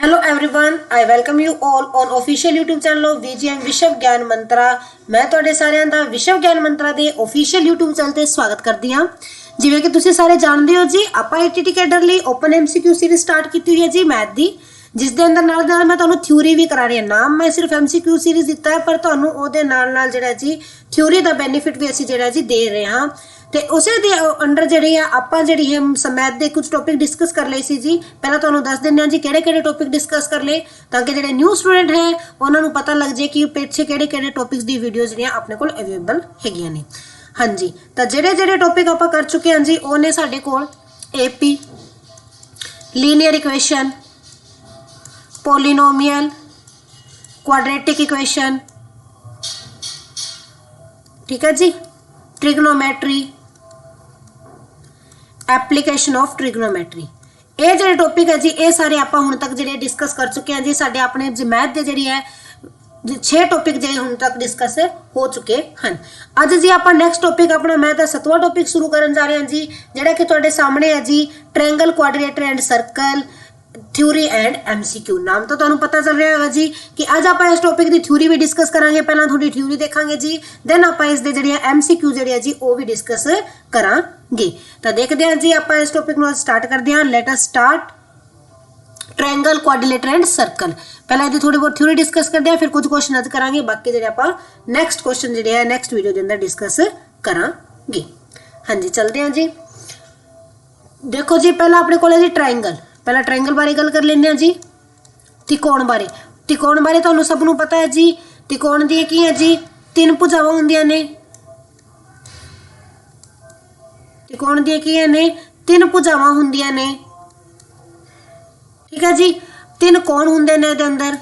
Hello everyone, I welcome you all on official YouTube channel of VGM विश्व ज्ञान मंत्रा। मैं ਤੁਹਾਡੇ ਸਾਰਿਆਂ ਦਾ ਵਿਸ਼ਵ ਗਿਆਨ ਮੰਤਰਾ ਦੇ ऑफिशियल यूट्यूब ਚੈਨਲ ਤੇ ਸਵਾਗਤ ਕਰਦੀ ਹਾਂ। ਜਿਵੇਂ ਕਿ ਤੁਸੀਂ ਸਾਰੇ ਜਾਣਦੇ ਹੋ ਜੀ, ਆਪਾਂ ATT ਕੈਡਰ ਲਈ ਓਪਨ MCQ ਸੀਰੀਜ਼ ਸਟਾਰਟ ਕੀਤੀ ਹੋਈ ਹੈ ਜੀ ਮੈਥ ਦੀ, ਜਿਸ ਦੇ ਅੰਦਰ ਨਾਲ ਮੈਂ ਤੁਹਾਨੂੰ ਥਿਊਰੀ ਵੀ ਕਰਾ ਰਹੀ ਹਾਂ। ਨਾਮ ਮੈਂ ਸਿਰਫ MCQ ਸੀਰੀਜ਼ ਦਿੱਤਾ ਹੈ, ਪਰ ਤੁਹਾਨੂੰ ਉਹਦੇ ਨਾਲ ਜਿਹੜਾ ਜੀ ਥਿਊਰੀ ਦਾ ਬੈਨੀਫਿਟ ਵੀ ਅਸੀਂ ਜਿਹੜਾ ਜੀ ਦੇ ਰਹੇ ਹਾਂ। ਤੇ ਉਸੇ ਦੇ ਅੰਡਰ ਜਿਹੜੀ ਆ ਆਪਾਂ ਜਿਹੜੀ ਹੈ ਮੈਥ ਦੇ ਕੁਝ ਟੌਪਿਕ ਡਿਸਕਸ ਕਰ ਲਏ ਸੀ ਜੀ। ਪਹਿਲਾਂ ਤੁਹਾਨੂੰ ਦੱਸ ਦਿੰਦੇ ਹਾਂ ਜੀ ਕਿਹੜੇ ਟੌਪਿਕ ਡਿਸਕਸ ਕਰ ਲਏ, ਤਾਂ ਕਿ ਜਿਹੜੇ ਨਿਊ ਸਟੂਡੈਂਟ ਹੈ ਉਹਨਾਂ ਨੂੰ ਪਤਾ ਲੱਗ ਜਾਏ ਕਿ ਪਿੱਛੇ ਕਿਹੜੇ ਟੌਪਿਕਸ ਦੀ ਵੀਡੀਓਜ਼ ਜਿਹੜੀਆਂ ਆਪਣੇ ਕੋਲ ਅਵੇਲੇਬਲ ਹੈਗੀਆਂ ਨੇ। ਹਾਂਜੀ, ਤਾਂ ਜਿਹੜੇ ਟੌਪਿਕ ਆਪਾਂ ਕਰ ਚੁੱਕੇ ਹਾਂ ਜੀ, ਉਹ ਨੇ ਸਾਡੇ ਕੋਲ AP, linear equation, polynomial, quadratic equation, ठीक है जी, ट्रिग्नोमेट्री, एप्लीकेशन ऑफ ट्रिग्नोमेट्री। ये जो टॉपिक है जी, ये सारे आप हुण तक जो डिस्कस कर चुके हैं जी। साडे अपने मैथ के जी है 6 टॉपिक जो हुण तक डिस्कस हो चुके हैं। अज जी आप नैक्सट टॉपिक अपना मैथ का 7वां टॉपिक शुरू करन जा रहे हैं जी, जिहड़ा कि तुहाडे सामने है जी triangle, quadrilateral and circle, theory and MCQ। नाम तो तुहानूं पता चल रहा है जी कि अज आप इस टॉपिक की थ्योरी भी डिस्कस करांगे। पहलां थोड़ी थ्योरी देखांगे जी, दैन आप इस दे जिहड़े MCQ जिहड़े है जी वो भी डिस्कस करांगे। तो देखते हैं जी, आप इस टॉपिक नूं स्टार्ट करते हैं। Let us start triangle, quadrilateral and circle. पहले इहदी थोड़ी बहुत थ्योरी डिस्कस करते हैं, फिर कुछ क्वेश्चन अज करांगे। बाकी जिहड़े आप नैक्सट क्वेश्चन जिहड़े है नैक्सट वीडियो के अंदर डिस्कस करांगे। हाँ जी, चलते हैं जी। देखो जी, पहला अपने कोल है जी ट्रायंगल। पहला ट्रायंगल बारे गल कर लेने जी। त्रिकोण बारे तुहानूं सब नूं पता है जी, त्रिकोण दी की है जी 3 भुजावां हुंदियां ने। त्रिकोण दी की है ने 3 भुजावां हुंदियां ने, ठीक है जी। 3 कोण हुंदे ने इहदे अंदर।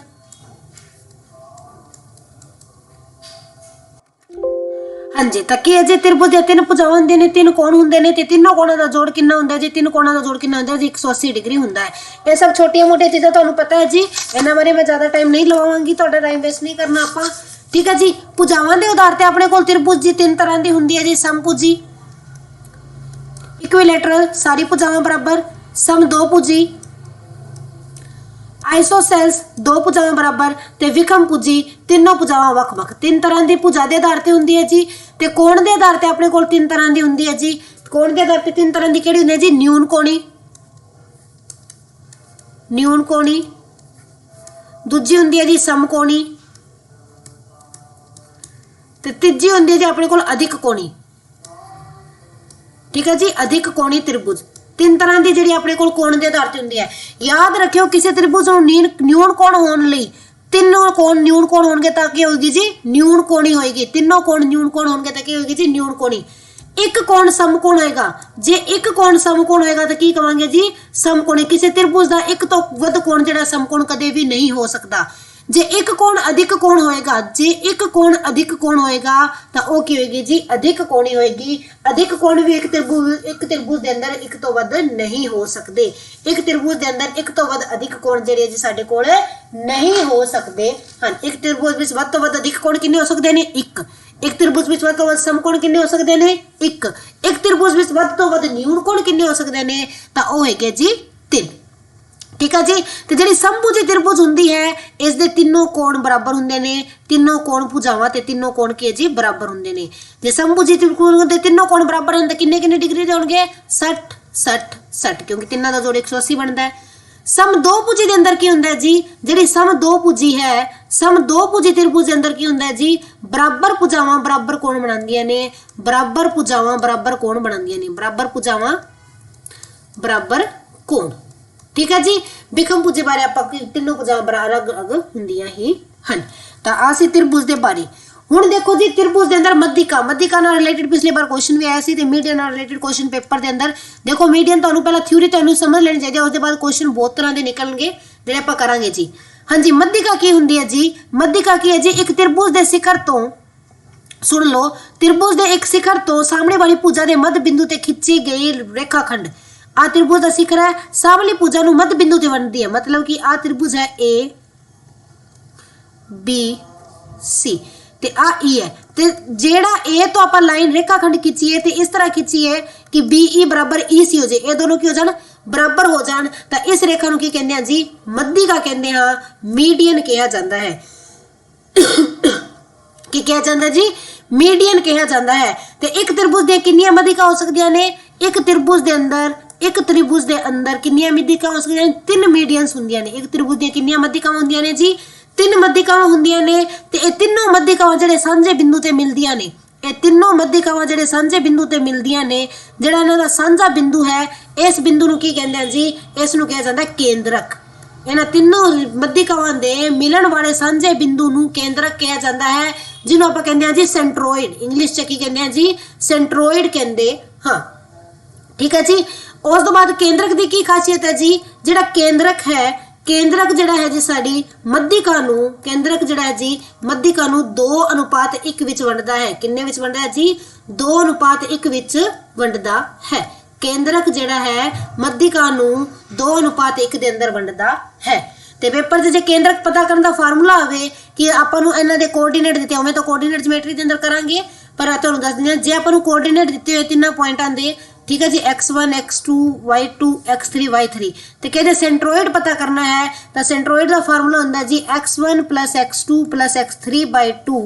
हाँ जी, तो की है जी त्रिभुज दे 3 भुजावां हुंदियां ने, 3 कोण हुंदे ने, ते तीनों कोणां दा जोड़ कितना हुंदा है जी? 3 कोणां दा जोड़ कितना हुंदा है जी? 180 डिग्री हुंदा है। ये सब छोटियां मोटियां चीज़ां तुहानूं पता है जी, इन्हां बारे मैं ज़्यादा टाइम नहीं लवावांगी, तुहाडा टाइम वेस्ट नहीं करना आपां, ठीक है जी। भुजावां दे आधार ते अपने कोल त्रिभुज जी 3 तरह दी हुंदी है जी। समभुजी, इक्विलैटरल सारी भुजावां बराबर, समदोभुजी, आइसोसेल्स 2 भुजावां बराबर, ते विखमभुजी तीनों भुजावां वख-वख। 3 तरह की भुजा के आधार ते हुंदी है जी। ते कोण के आधार ते अपने कोल 3 तरह की हुंदी है जी। कोण के आधार ते 3 तरह की किहड़ी हुंदी है जी? न्यून कोणी, न्यून कोणी, दूजी हुंदी है जी समकोणी, ते तीजी हुंदी है जी अपने कोल अधिक कोणी, ठीक है जी। अधिक कोणी त्रिभुज 3 तरह की जिहड़ी अपने कोल कोण के आधार ते हुंदी है। याद रखियो, किसी त्रिभुज नूं न्यून कोण होण लई तीनों कोण न्यून कोण होणगे तां की होगी जी? न्यून कोणी होएगी। तीनों कोण न्यून कोण होणगे तां की होगी जी? न्यून कोणी। एक कोण समकोण होएगा, जे एक कोण समकोण होएगा तो की कहांगे जी? समकोणी। किसी त्रिभुज का एक तो वध कोण जिहड़ा समकोण कदे भी नहीं हो सकता। जे एक कोण अधिक कोण होएगा, जे एक कोण अधिक कोण होएगा तो वो की होएगी जी? अधिक कोणी होएगी। अधिक कोण भी एक त्रिभुज के अंदर एक तो वध नहीं हो सकते। एक त्रिभुज के अंदर एक तो वध अधिक कोण जिहड़े जी साडे कोल नहीं हो सकते हैं। एक त्रिभुज विच वध तो वध अधिक कोण कितने हो सकते हैं? एक त्रिभुज विच वध तो वध समकोण कितने हो सकते हैं? एक त्रिभुज विच वध तो वध न्यून कोण कितने हो सकते हैं? तो वो है जी 3, ठीक है जी। तो जिहड़ी समभुजी त्रिभुज हुंदी है, इस दे तीनों कोण बराबर हुंदे ने। तीनों कोण भुजावां ते तीनों कोण के जी बराबर हुंदे ने। जे समभुजी त्रिभुज दे तीनों कोण बराबर हुंदे, किन्ने डिग्री दे होणगे? 60 60 60, क्योंकि तीनों दा जोड़ 180 बनदा है। समदोभुजी दे अंदर की हुंदा है जी? जिहड़ी समदोभुजी है, समदोभुजी त्रिभुज दे अंदर की हुंदा है जी? बराबर भुजावां बराबर कोण बनांदियां ने। बराबर भुजावां बराबर कोण बनांदियां ने। बराबर भुजावां बराबर कोण, ठीक है जी। विखमभुजी बारे आपां तीनों भुजावां अलग अलग हुंदियां ही हन। तां आ सी त्रिभुज दे बारे। हुण देखो जी, त्रिभुज के अंदर मध्यिका नाल रिलेटेड पिछली बार क्वेश्चन भी आया सी, ते मीडियन नाल रिलेटेड क्वेश्चन पेपर के अंदर देखो। मीडियन तुहानूं पहला थ्योरी तुहानूं समझ लेनी चाहिए, उसके बाद क्वेश्चन बहुत तरह के निकलणगे जिहड़े आपां करांगे जी। हाँ जी, मध्यिका की हुंदी है जी? मध्यिका की है जी? एक त्रिभुज के शिखर तो, सुन लो, त्रिभुज के एक शिखर तो सामने वाली भुजा के मध्य बिंदु ते खिंची गई रेखाखंड। आ त्रिभुज का शिखर है, सामली भुजा नूं मध्य बिंदु ते वंडदी है। मतलब कि आ त्रिभुज है ABC ते आ E है। ते जेड़ा ए तो आप लाइन रेखाखंड खिंची है, ते इस तरह खिंची है कि BE बराबर EC हो जाए। ये दोनों की हो जाए बराबर हो जान तो इस रेखा नूं की कहंदे हैं जी मध्यिका कहंदे हां मीडियन कहा जाता है की कहा जाता जी मीडियन कहा जाता है। तो एक त्रिभुज दे कितनियां मध्यिका हो सकदियां ने एक त्रिभुज दे अंदर एक त्रिभुज दे अंदर कितनियां मध्यिका हो सकदियां ने 3 मीडियंस हुंदियां ने एक त्रिभुज दी कितनियां मध्यिका हुंदियां ने जी 3 मध्यिकावां हुंदियां ने ते ये तीनों मध्यिकावां जेहड़े सांझे बिंदु ते मिलदियां ने ये तीनों मध्यिकावां जेहड़े सांझे बिंदु ते मिलदियां ने जेहड़ा इन्हां दा सांझा बिंदु है इस बिंदु नूं की कहंदे हैं जी इस नूं कहा जांदा है केंद्रक। इन्हां तीनों मध्यिकावां दे मिलन वाले सांझे बिंदु नूं केंद्रक कहा जांदा है जिन्हों आपां कहंदे हैं जी सेंट्रोइड इंग्लिश च की कहंदे हैं जी सेंट्रोइड कहंदे हां ठीक है जी। उस तो बाद केंद्रक दी की खासियत है जी जेड़ा केंद्रक है केंद्रक जड़ा है जी साडी मध्यिका नूं केंद्रक जड़ा है जी मध्यिका नूं 2:1 विच वंडदा है किन्ने विच वंडदा है जी 2:1 विच वंडदा है। केंद्रक जड़ा है मध्यिका नूं 2:1 दे अंदर वंडदा है। ते पेपर च जे केंद्रक पता करन दा फार्मूला आवे कि आपां नूं इन्हां दे कोआर्डिनेट दित्ते होवे तो कोआर्डिनेट ज्योमेट्री दे अंदर करांगे पर तुहानूं दस दिंदे जे आपां नूं कोआर्डिनेट दित्ते होए तीनां पॉइंटां दे ठीक है जी x1 x2 y2 x3 y3 तो कहते सेंट्रोइड पता करना है तो सेंट्रोइड का फार्मूला होता है जी x1 + x2 + x3/2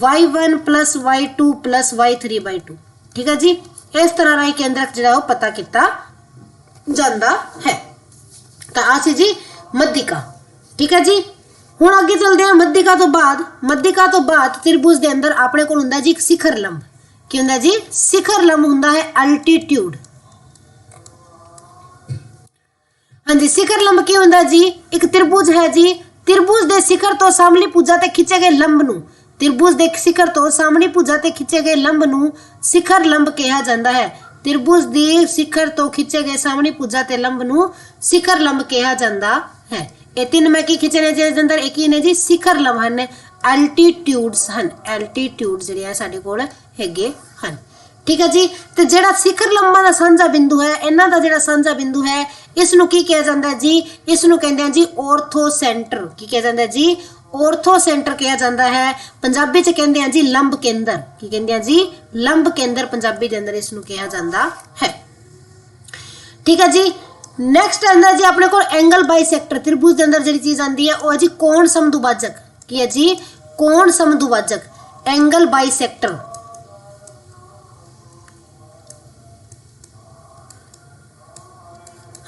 y1 + y2 + y3/2 ठीक है जी। इस तरह का केंद्रक जो पता किया जाता है। तो आ सी जी मध्यिका ठीक है जी। हुण अगे चलते हैं मध्यिका तो बाद त्रिभुज के अंदर अपने को हुंदा जी एक शिखर लंब की हुंदा जी शिखर लंब हुंदा है अल्टीट्यूड। हाँ जी शिखर लंब की हुंदा जी एक त्रिभुज है जी त्रिभुज दे शिखर तो सामने भुजा ते खिंचे गए लंब नूं त्रिभुज दे शिखर तो सामने भुजा ते खिंचे गए लंब नूं शिखर लंब कहा जाता है। त्रिभुज दे शिखर तो खिंचे गए सामने भुजा ते लंब नूं शिखर लंब कहा जाता है। ये तीन मैं की खिंचे ने जिस अंदर एक ही ने जी शिखर लंब हैं एल्टीट्यूड्स हैं एल्टीट्यूड जिहड़े साडे कोल हैगे हैं ठीक है जी। तो जेड़ा शिखर लंबा दा सांझा बिंदु है इन्हां दा जेड़ा सांझा बिंदु है इसनूं की कहा जाता है जी इसनूं कहंदे हैं जी ऑर्थो सेंटर की कहा जाता है जी ऑर्थो सेंटर कहा जाता है। पंजाबी च कहंदे हैं जी लंब केंद्र की कहंदे हैं जी लंब केंद्र पंजाबी दे अंदर इसनूं कहा जाता है ठीक है जी। नैक्सट आंदा जी अपने को एंगल बाइसेक्टर त्रिभुज के अंदर जी चीज आती है वह है जी कोण समदुभाजक की है जी कोण समदुभाजक एंगल बाइसेक्टर।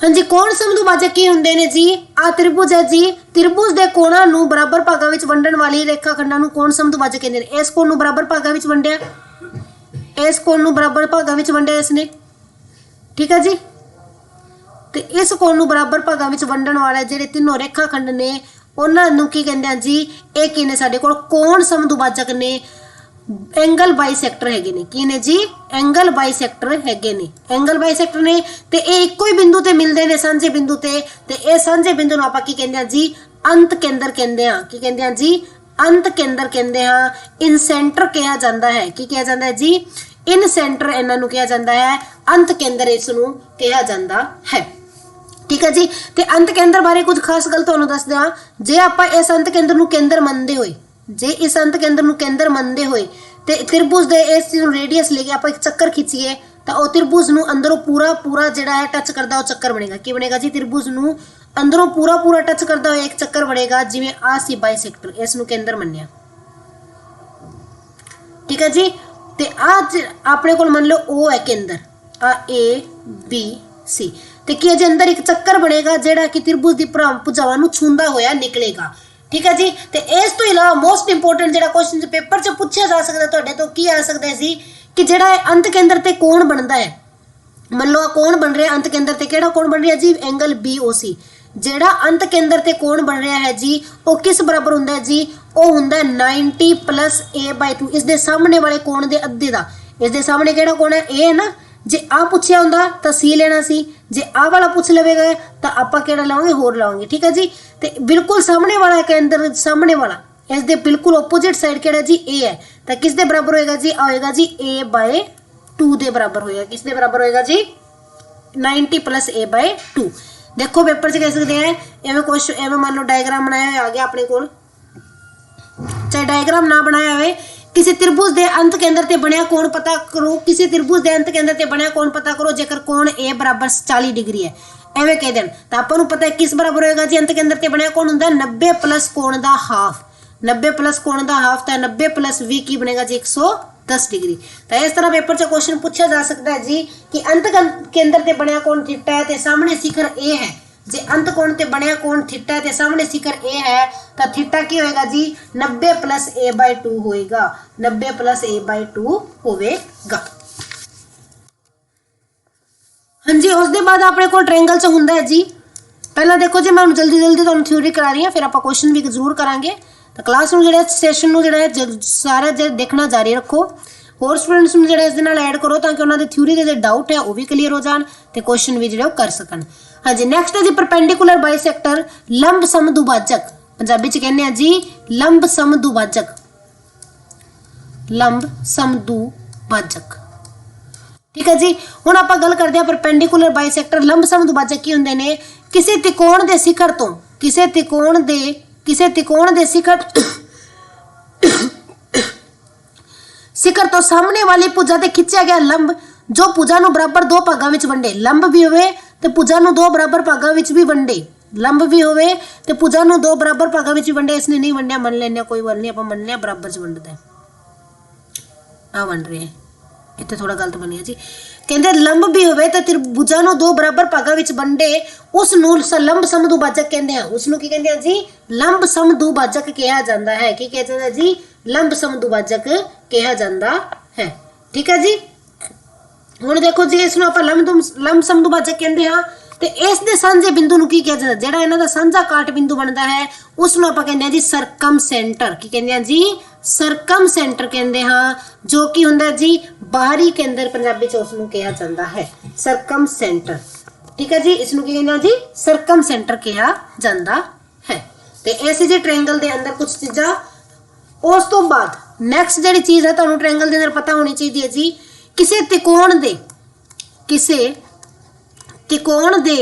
हाँ जी कोण समदुभाजक की हुंदे ने जी आ त्रिभुज है जी त्रिभुज दे कोणां नूं बराबर भागां विच वंडण वाली रेखाखंडां नूं कोण समदुभाजक कहंदे ने। इस कोण नूं बराबर भागां विच वंडिया इस कोण नूं बराबर भागां विच वंडिया इसने ठीक है जी। ते इस कोण नूं बराबर भागां विच वंडण वाले जिहड़े तीनों रेखाखंड ने उन्हां नूं की कहंदे हैं जी एक की ने साडे कोल कोण समदुभाजक ने एंगल बाइसेक्टर हैगे ने की ने जी एंगल बाइसेक्टर हैगे ने एंगल बाइसेक्टर ने ते ए इक्को ही बिंदु ते मिलदे ने सांझे बिंदु ते ए सांझे बिंदु नूं आपां की कहंदे हैं जी अंत केंद्र कहंदे हां की कहंदे हैं जी अंत केंद्र कहंदे हां। इन सेंटर कहा जाता है की कहा जाता है जी इन सेंटर इन्हां नूं कहा जाता है अंत केंद्र इस नूं कहा जाता है ठीक है जी। ते अंत केंद्र बारे कुछ खास गल तुहानूं दस दियां जे आपां इस अंत केंद्र नूं केंद्र मनदे होए जे इस अंत केंद्र नूं केंद्र मनदे होए ते त्रिभुज दे इस रेडियस लेके आपां एक चक्कर खिंचीए तो वह त्रिभुज नूं अंदरों पूरा पूरा जिहड़ा है टच करदा वो चक्कर बनेगा की बनेगा जी त्रिभुज नूं अंदरों पूरा पूरा टच करदा होया एक चक्कर बनेगा जिवें आ सी बाइसेक्टर इस नूं केंद्र मन्निया ठीक है जी। ते आज अपने कोल मान लो ओ है केंद्र आ ए बी सी ते की जे अंदर एक चक्कर बनेगा जेड़ा कि त्रिभुज दी भुजावां नूं छूंदा होया निकलेगा ठीक है जी। तो इस तो इलावा मोस्ट इंपोर्टेंट जो क्वेश्चन पेपर च पूछा जा सकता तुहाडे तो की आ सकता है कि जो अंत केंद्र ते कोण बनता है मान लो कोण बन रहा अंत केंद्र ते केड़ा कोण बन रहा जी एंगल BOC जेड़ा अंत केंद्र ते कोण बन रहा है जी वो किस बराबर हुंदा है जी वो हुंदा है 90 + a/2 इस दे सामने वाले कोण दे अद्धे दा इस दे सामने केड़ा कोण है ए है ना जे आ पूछया हुंदा तो सी लेना सी जे आ वाला पूछ लवेगा तो आपां केड़ा लावांगे होर लावांगे ठीक है जी। ते बिल्कुल सामने वाला केंद्र सामने वाला इस दे बिल्कुल ओपोजिट साइड केड़ा जी ए है तो किस दे बराबर होएगा जी आएगा जी a/2 दे बराबर होएगा किस दे बराबर होएगा जी 90 + a/2। देखो पेपर च कह सकते हैं एवं क्वेश्चन एवं मान लो डायग्राम बनाया आ गया अपने कोल चाहे डायग्राम ना बनाया हुए किसी त्रिभुज के अंत केंद्र ते बनया कोण पता करो, किसी त्रिभुज के अंत केंद्र ते बनया कोण पता करो जेकर कोण ए बराबर 40 डिग्री है, एवें कह देन तो आपां नूं पता है किस बराबर होएगा जी, अंत केंद्र ते बनया कोण हुंदा 90 प्लस कोण दा हाफ, 90 प्लस कोण दा हाफ तो 90 प्लस 20 की बनेगा जी 110 डिग्री। तो इस तरह पेपर च क्वेश्चन पूछा जा सकता है जी कि अंत केंद्र ते बनया कोण थीटा है ते सामने शिखर ए है, जे अंत कोण ते बनया कोण थीटा है ते सामने शिखर ए है तो थीटा की होएगा जी 90 प्लस a/2 होएगा, 90 प्लस a/2 होवेगा। हाँ जी, उसके बाद अपने को ट्रायंगल च हुंदा है जी, पहला देखो जी मैं जल्दी जल्दी तुहानूं थ्योरी करा रही हूँ, फिर आप क्वेश्चन भी जरूर करांगे। तो क्लास नूं जिहड़ा सैशन नूं जिहड़ा सारा देखना जारी रखो, होर स्टूडेंट्स नूं जिहड़ा इस दे नाल ऐड करो ताकि उन्हां दे थ्योरी दे डाउट है वो भी क्लीयर हो जाण ते क्वेश्चन भी जिहड़े कर सकन। हाँ जी, नैक्सट है जी परपेंडिकुलर बाइसेक्टर लंब समदुभाजक, पंजाबी च कहने जी लंब समदुभाजक, लंब समदुभाजक। ठीक है जी, हुण आपां गल करदे हां परपेंडिकुलर बाइसेक्टर लंब समदुभाजक की हुंदे ने, किसी त्रिकोण दे शिखर तो किसी त्रिकोण दे शिखर तो सामने वाली भुजा ते खिंचा गया लंब जो भुजा नूं बराबर दो भागां विच वंडे, लंब भी होवे ते भुजा नूं दो बराबर भागां विच भी वंडे, लंब भी होवे ते भुजा नूं दो बराबर भागां विच वंडे। इसने नहीं वंडिया, मन लेने कोई गल नहीं, आपां मनने बराबर च वंडदा है, आ वंड रहे हैं, इत्थे थोड़ा गलत बनिया जी। कहते लंब भी होवे ते त्रिभुजां नूं दो बराबर भागां विच वंडे उस नूं लंब समदुभाजक कहंदे हैं, उस नूं की कहंदे हैं जी लंब समदुभाजक कहा जाता है। की कहा जाता है जी, लंब समदुभाजक कहा जाता है। ठीक है जी, हुण देखो जी इस नूं आपां लंब समदुभाजक कहंदे हां ते इस दे सांझे बिंदु नूं की कहा जाता है, जिहड़ा इन्हां दा सांझा काट बिंदु बनदा है उस नूं आपां कहंदे हां जी सरकम सेंटर। की कहंदे हां जी, सरकम सेंटर कहंदे हां, जो कि हुंदा जी बाहरी केंद्र, पंजाबी च उस नूं कहा जाता है सरकम सेंटर। ठीक है जी, इस नूं की कहंदे हां जी सरकम सेंटर कहा जाता है। ते ऐसे जी ट्रायंगल दे अंदर कुछ चीज़ां, उस तो बाद नैक्सट जिहड़ी चीज़ है तुहानूं ट्रायंगल दे अंदर पता होनी चाहिए जी, किसी त्रिकोण दे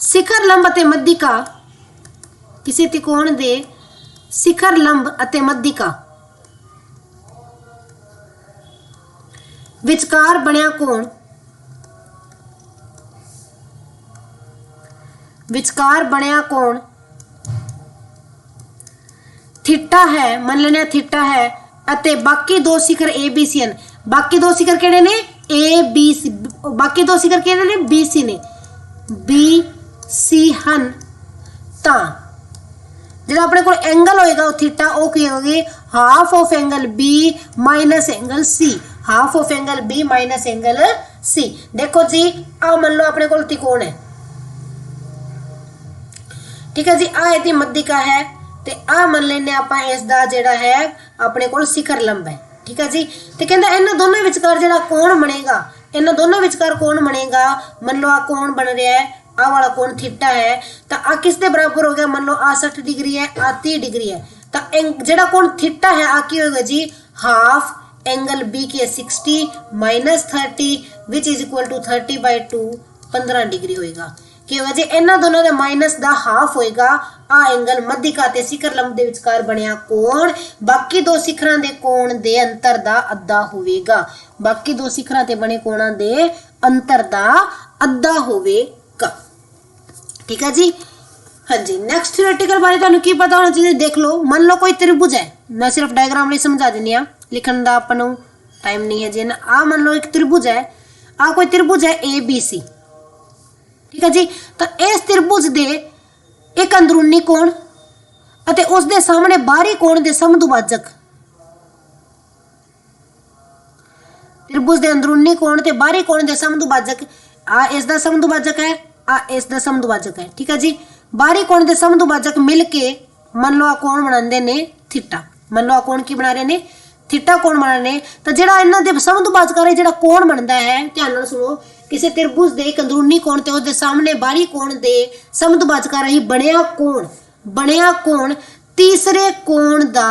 शिखर लंब अते मध्यिका, किसी त्रिकोण दे शिखर लंब अते मध्यिका विचकार बनया कोण, विचकार बनया कोण थीटा है, मन लेने थीटा है, अते बाकी दो शिखर ए बी सी हैं। बाकी दो शिखर किहड़े ने, ए बी सी, बाकी दो शिखर किहड़े ने, बी सी ने, बी सी हन तां जिहड़ा अपने कोल एंगल होएगा वो थीटा, वो की होगी half of angle B minus angle C, half of angle B minus angle C. देखो जी आ मान लो अपने कोल त्रिकोण है, ठीक है जी, आ इहदी मध्यिका है ते आ मान लेने आपां इसदा जिहड़ा है अपने कोल शिखर लंब है। ठीक है जी, ते कहंदा इन्हां दोनों विचकार जिहड़ा कोण बनेगा, इन्हां दोनों विचकार कोण बनेगा, मान लो आ कोण बन रहा है, आ वाला कोण थीटा है, तो आ किस दे बराबर हो गया, मान लो आ 60 डिग्री है, आ 30 डिग्री है, तो जिहड़ा कोण थीटा है आ की होगा जी हाफ एंगल बी की 60 minus 30 which is equal to 30/2 15 degree होएगा। की होगा जी इन्हां दोनों दा माइनस दा हाफ होएगा, आ एंगल मध्यिका ते शिखर लंब दे विचकार बनया कोण बाकी दो शिखरां दे कोण दे अंतर दा अद्धा होवेगा, बाकी दो शिखरां ते बने कोणां दे अंतर दा अद्धा होवेगा। ठीक है जी, हाँ जी, नेक्स्ट थ्योरेटिकल बारे तुहानूं की पता होना चाहिए, देख लो, मान लो कोई त्रिभुज है, मैं सिर्फ डायग्राम लिए समझा देनी आ, लिखण दा आपां नूं टाइम नहीं है जी ना। आ मान लो एक त्रिभुज है, आ कोई त्रिभुज है ए बी सी, ठीक है जी, तो इस त्रिभुज दे एक अंदरूनी कोण अते उस दे सामने बाहरी कोण दे समदुभाजक, त्रिभुज दे अंदरूनी कोण ते बाहरी कोण दे समदुभाजक, आ इस दा समदुभाजक है, आ इस दा समदुभाजक है। ठीक है जी, बाहरी कोण दे समदुभाजक मिलके मान लो आ कोण बनांदे ने थीटा, मान लो आ कोण की बना रहे ने थीटा कोण बना रहे, तो जिहड़ा इन्हां दे समदुभाजक है जिहड़ा कोण बनदा है, ध्यान नाल सुनो, किसी त्रिभुज दे एक अंदरूनी कोण ते उस दे सामने बाहरी कोण दे समदुभाजक रही बनया कोण तीसरे कोण दा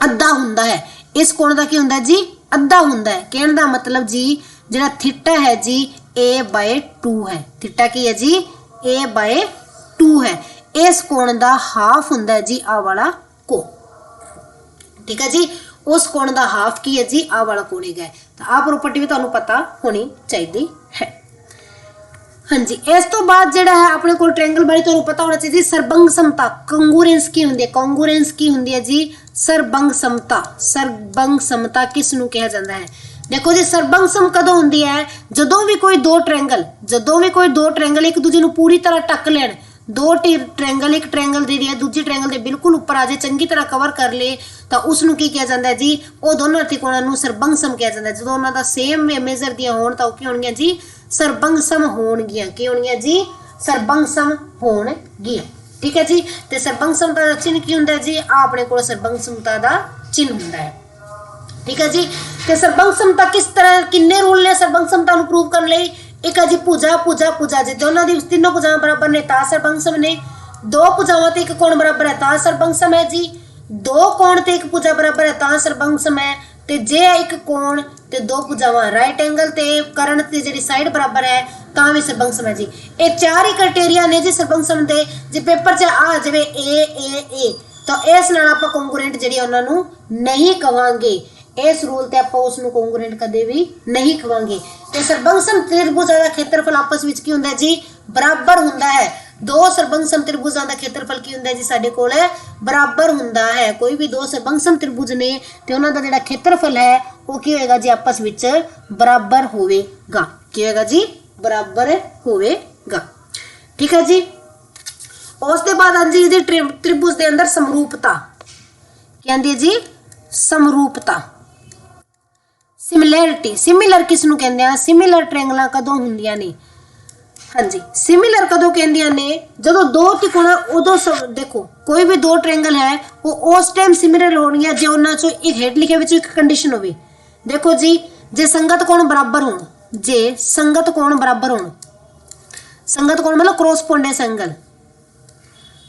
अद्धा हुंदा है। इस कोण दा की हुंदा जी अद्धा हुंदा है, कहण दा मतलब जी जिहड़ा थीटा है जी a/2 है, थीटा की है जी a/2 है, इस कोण दा हाफ हुंदा है जी आ वाला कोण। ठीक है जी। उस कोण का हाफ की है जी आ वाला कोण है, तो आ प्रॉपर्टी भी तुहानू पता होनी चाहिए है। हाँ जी, इस तो बाद जिहड़ा है अपने को ट्रायंगल बारे तुहानू पता होना चाहिए। सरबंग समता कंगूरेंस की हुंदी है, कंगूरेंस की हुंदी है जी सरबंग समता। सरबंग समता किस नू कहा जाता है? देखो जी सरबंग सम कदों हुंदी है? जदों भी कोई दो ट्रायंगल एक दूजे नू पूरी तरह टक लैण, दो ट्रायंगल एक ट्रायंगल दे है दूजे ट्रायंगल के बिल्कुल उपर आ जाए, चंगी तरह कवर कर ले, तो उसनू की कहा जाता है जी? वो दोनों त्रिकोणां नू सरबंग सम कहा जाता है। जो उन्हों का सेम मेजर दियां होण तां की होणगियां जी सरबंग सम होणगियां। की होणगियां जी? सरबंग सम होणगियां। ठीक है जी। तो सरबंग समता का चिन्ह की हुंदा है जी? आ अपने कोल सरबंग समता का चिन्ह हुंदा है। ठीक है जी। तो सरबंग समता किस तरह किन्ने रूल ने सरबंग समता नू प्रूव करने लई? एक है जी भुजा भुजा भुजा, जे दोनों दी तीनों भुजावां बराबर ने ता सरबंग सम ने। दो भुजावां ते एक कोण बराबर है ता सरबंग सम है जी। दो कोण ते एक भुजा बराबर है ता सरबंग सम है। ते जे एक कोण ते दो भुजावां राइट एंगल ते करण ते जेडी साइड बराबर है तां भी सरबंग सम है जी। ये चार ही क्राइटेरिया ने जी सरबंग सम दे। जे पेपर च आ जावे ए तो इस नाल आपां कॉन्ग्रुएंट जेडी उन्हां नू नहीं कवांगे। इस रूल ते आपां उस नू कॉन्ग्रुएंट कदे भी नहीं कवांगे। ते सरबंग सम त्रिभुजां दा क्षेत्रफल आपस विच की हुंदा है जी? बराबर हुंदा है। दो सरबंग सम त्रिभुजां दा क्षेत्रफल की हुंदा है जी? साडे कोल बराबर हुंदा है। कोई भी दो सरबंग सम त्रिभुज ने ते उन्हां दा जिहड़ा क्षेत्रफल है वो की होएगा जी? आपस विच बराबर होवेगा। की होएगा जी? बराबर होवेगा। ठीक है जी। उस दे बाद हाँ जी त्रिभुज दे अंदर समरूपता कहंदी है जी? समरूपता सिमिलैरिटी। सिमिलर किस नू कहंदे आ? सिमिलर ट्रायंगलां कदों हुंदियां ने? हाँ जी, सिमिलर कदों कहंदियां ने? जदों दो त्रिकोण उदों देखो कोई भी दो ट्रायंगल है वो उस टाइम सिमिलर होणगियां जे उन्हां चों एक हेठ लिखे विच एक कंडीशन होवे। देखो जी जे संगत कोण बराबर होण, जे संगत कोण बराबर होण, संगत कोण मतलब क्रॉसपोंडेंस एंगल,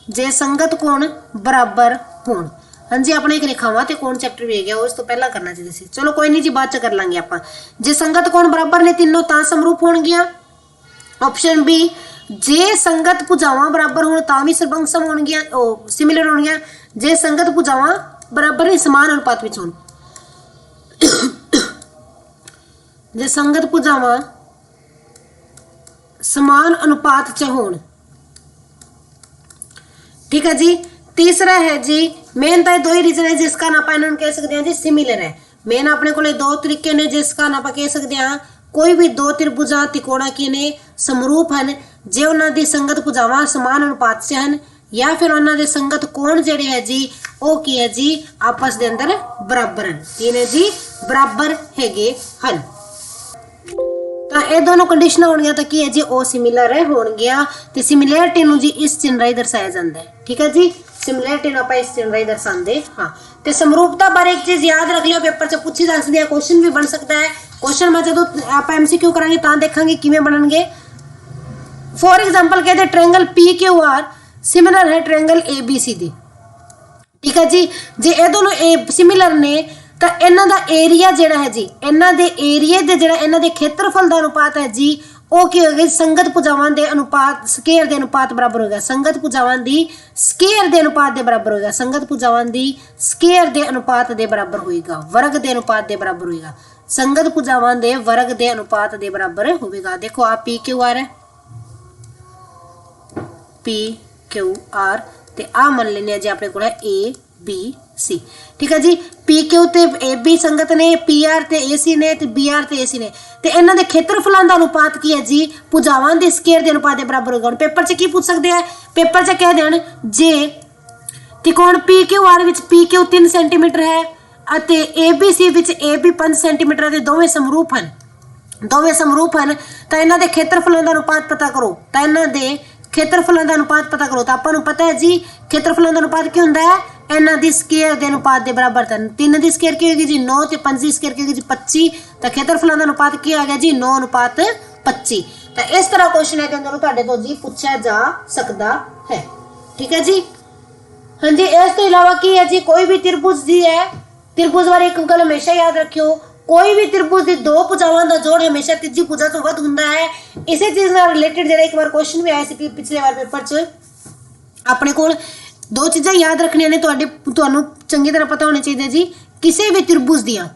जे संगत कोण बराबर होण। हाँ जी, अपने एक रेखावां ते कोण चैप्टर भी है गया, उस तो पहला करना चाहिए सी। चलो कोई नहीं जी बाद च कर लांगे आपां। जे संगत कोण बराबर ने तीनों तां समरूप होणगियां। ऑप्शन बी जे संगत भुजावां बराबर होण तां भी सरबंग सम होणगियां, ओ सिमिलर होणगियां। जे संगत भुजावां बराबर नहीं समान अनुपात विच होण, जे संगत भुजावां समान अनुपात च होण। ठीक है जी। तीसरा है जी मेन तो दो ही रीजन है जिसका ना आप कह सकते हैं जी सिमिलर है। मेन अपने को दो तरीके ने जिसका ना आप कह सकते हैं कोई भी दो त्रिभुजा त्रिकोणा की ने समरूप हैं जे उन्हां दी संगत भुजावां समान अनुपात से हैं या फिर उन्हां दे संगत कोण जेडे है जी वो की है जी आपस दे अंदर बराबर हैं। इन्हें जी बराबर हैगे हैं। तो ये दोनों कंडीशन होणगियां तो की है जी ओ सिमिलर है होणगियां। ते सिमिलैरिटी नूं जी इस चिन्ह राही दर्शाया जाता है। ठीक है जी। सिमिलैरिटी नूं आपां इस चिन्ह राही दर्शांदे हां। ते समरूपता बारे एक चीज याद रख लियो, पेपर च पूछी जा सकदी है, क्वेश्चन भी बन सकता है। क्वेश्चन में जदों आपां एमसीक्यू करांगे तां देखांगे किवें बनणगे। फॉर एग्जांपल कहते ट्रायंगल PQR सिमिलर है ट्रायंगल ABC दे। ठीक है जी। जे ये दोनों सिमिलर ने तो इन्हां दा एरिया जिहड़ा है जी इन्हां दे एरिया दे जिहड़ा इन्हां दे क्षेत्रफल दा अनुपात है जी वो की होगा संगत भुजावां दे अनुपात स्केयर दे अनुपात बराबर होगा। संगत भुजावां दी स्केयर दे अनुपात दे बराबर होगा। संगत भुजावां दी स्केयर दे अनुपात दे बराबर होगा। वर्ग दे अनुपात दे बराबर होगा। संगत भुजावां दे वर्ग दे अनुपात दे बराबर होगा। देखो आप PQR है PQR ते आ मान लेने जी अपने को है ABC। ठीक है जी। PQ ते AB संगत ने, PR ते AC ने ते BR ते AC ने ते इन्हां दे क्षेत्रफलां दा अनुपात की है जी भुजावां दे स्केयर दे अनुपात दे बराबर होगा। हुण पेपर च की पूछ सकते हैं? पेपर च कह देण जे त्रिकोण PQR विच PQ 3 सेंटीमीटर है अते ABC विच AB 5 सेंटीमीटर ते दोवें समरूप हैं, दोवें समरूप हैं तो इन्हां दे क्षेत्रफलां दा अनुपात पता करो। तो इन्हां दे क्षेत्रफलां दा अनुपात पता करो। तो आपां नूं पता है जी क्षेत्रफलां दा अनुपात की हुंदा है? इन्हां दी स्केयर दे अनुपात दे बराबर। 3 दी स्केयर की होगी जी 9 ते 5 दी स्केयर की होगी जी 25। तो क्षेत्रफलां दा अनुपात की आ गया जी 9:25। तो इस तरह क्वेश्चन है अंदर तुहाडे तो जी पूछा जा सकता है। ठीक है जी। हाँ जी। इस तो इलावा की है जी कोई भी त्रिभुज जी है, त्रिभुज बारे एक गल हमेशा याद रखियो, कोई भी त्रिभुज दी दो भुजावां दा जोड़ हमेशा तीजी भुजा तो वध हुंदा है। इसी चीज नाल रिलेटेड जेड़ा एक बार क्वेश्चन भी आया सी पिछले बार पेपर च अपने कोल दो चीज़ां याद रखनियां ने तुहानू चंगी तरह पता होने चाहिए जी। किसी भी त्रिभुज दियां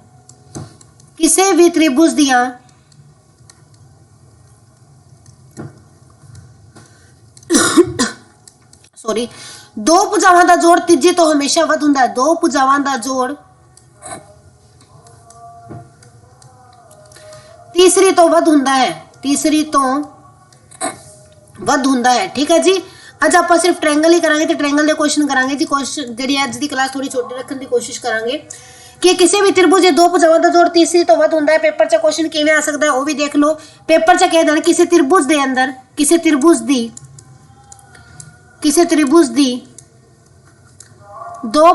सॉरी दो भुजावां दा जोड़ तीजी तो हमेशा वध हुंदा है। दो भुजावां दा जोड़ तीसरी तो वध हुंदा है, तीसरी तो वध हुंदा है। ठीक है जी। अज आप सिर्फ ट्रायंगल ही करांगे तो ट्रायंगल के क्वेश्चन करांगे जी। क्वेश्चन जी अज की क्लास थोड़ी छोटी रखने की कोशिश करांगे कि किसी भी त्रिभुज दे दो भुजावां दा जोड़ तीसरी तो वध हुंदा है। पेपर च क्वेश्चन किवें आ सकदा है वो भी देख लो। पेपर च कह देना किसी त्रिभुज दे अंदर किसी त्रिभुज दी दो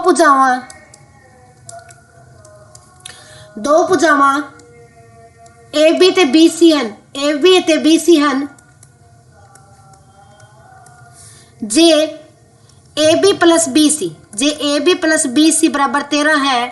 भुजावां ए बी ते बी सी हन, ए बी ते बी सी हन, जे A B plus B C, जे A B plus B C बराबर 13 है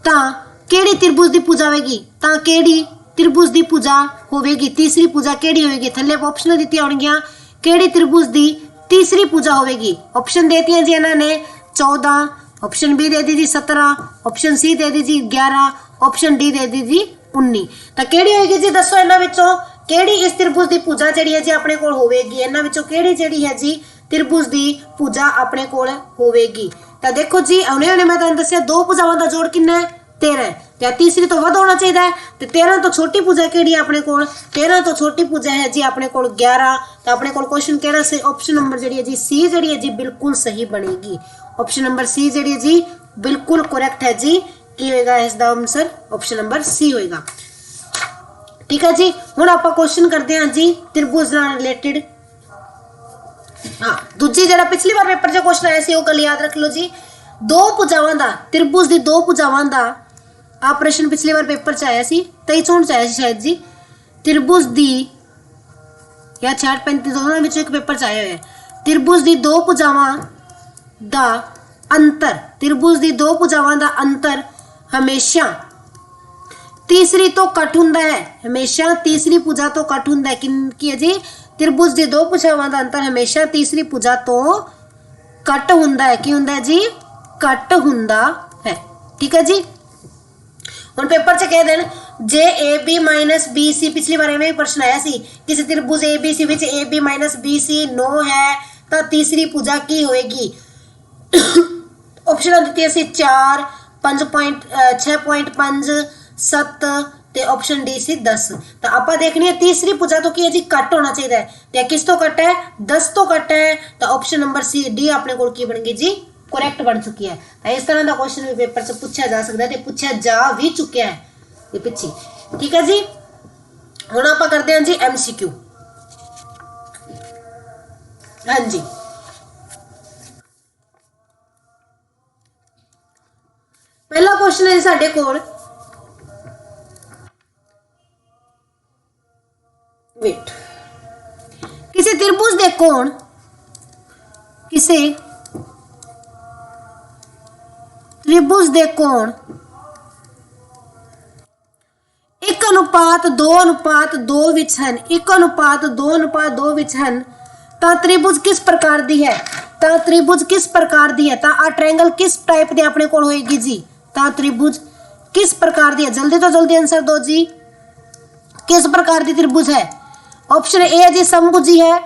तां केड़ी त्रिभुज दी पूजा होगी, तां केड़ी त्रिभुज दी पूजा होगी। तीसरी पूजा केड़ी होगी, थल्ले ऑप्शन दित्ती होणगियां केड़ी त्रिभुज दी तीसरी पूजा होगी। ऑप्शन देती हैं जी इन्होंने 14, ऑप्शन बी दे दी जी 17, ऑप्शन सी दे दी जी 11, ऑप्शन डी दे दी जी 19। तो केड़ी होगी जी दसो इन्हां विचों केड़ी इस त्रिभुज की पूजा जी है जी अपने कोल होवेगी। इन्हां विचों केड़ी जी है जी त्रिभुज की पूजा अपने कोल होवेगी। तो देखो जी हुणे मैं तुहानूं दस्सिया दो भुजावां दा जोड़ कितना है 13 है। तीसरी तो वध होना चाहिए तो 13 तो छोटी पूजा केड़ी है अपने कोल, 13 तो छोटी पूजा है जी अपने कोल 11। तो अपने कोल क्वेश्चन केड़ा से ऑप्शन नंबर जी है जी सी जी है जी बिल्कुल सही बनेगी। ऑप्शन नंबर सी जी है जी बिल्कुल करेक्ट है जी। की होएगा इसका आंसर ऑप्शन नंबर सी होएगा। ठीक है जी। हुण आपां क्वेश्चन करते हैं जी त्रिभुज नाल रिलेटेड। हाँ दूजी जरा पिछली बार पेपर जो क्वेश्चन आया सी वो गल याद रख लो जी। दो भुजावां दा त्रिभुज दी दो भुजावां दा आ प्रश्न पिछली बार पेपर च आया सी 23-24 च आया सी शायद जी। त्रिभुज दी या 66-35 दोनों विच एक पेपर च आया है। त्रिभुज दी दो भुजावां दा अंतर, त्रिभुज दी दो भुजावां दा अंतर हमेशा तीसरी तो कट हुंदा है, हमेशा तीसरी भुजा तो कट हुंदा है। की है जी त्रिभुज दी दो भुजावां दा अंतर हमेशा तीसरी भुजा तो कट हुंदा है। की हुंदा है जी कट हुंदा है। ठीक है जी। हुण पेपर च कह देन जे A B minus B C, पिछली बार में प्रश्न आया सी किसी त्रिभुज ए बी सी विच A B minus B C 9 है तो तीसरी भुजा की होएगी। ऑप्शन दित्ती सी 4, 6.5, 7 ते ऑप्शन डी सी 10। तो आप देखनी है तीसरी भुजा तो की है जी कट होना चाहिए तो किस तो कट है 10 तो कट है। तो ऑप्शन नंबर सी डी अपने को की बन गई जी करेक्ट बन चुकी है। तो इस तरह का क्वेश्चन भी पेपर से पूछा जा सकता है, पूछा जा भी चुका है ये पिछे। ठीक है जी। हुण आप करते हैं जी MCQ। हाँ जी पहला क्वेश्चन है साडे कोल वेट किसी त्रिभुज दे कोण किसी त्रिभुज दे कोण 1:2:2 विच हन, 1:2:2 विच हन ता त्रिभुज किस प्रकार दी है, ता त्रिभुज किस प्रकार दी है, ता आ ट्रायंगल किस टाइप दे अपने कोल होएगी जी, ता त्रिभुज किस प्रकार दी है। जल्दी तो जल्दी आंसर दो जी किस प्रकार दी त्रिभुज है। ऑप्शन ए है जी समभुजी है,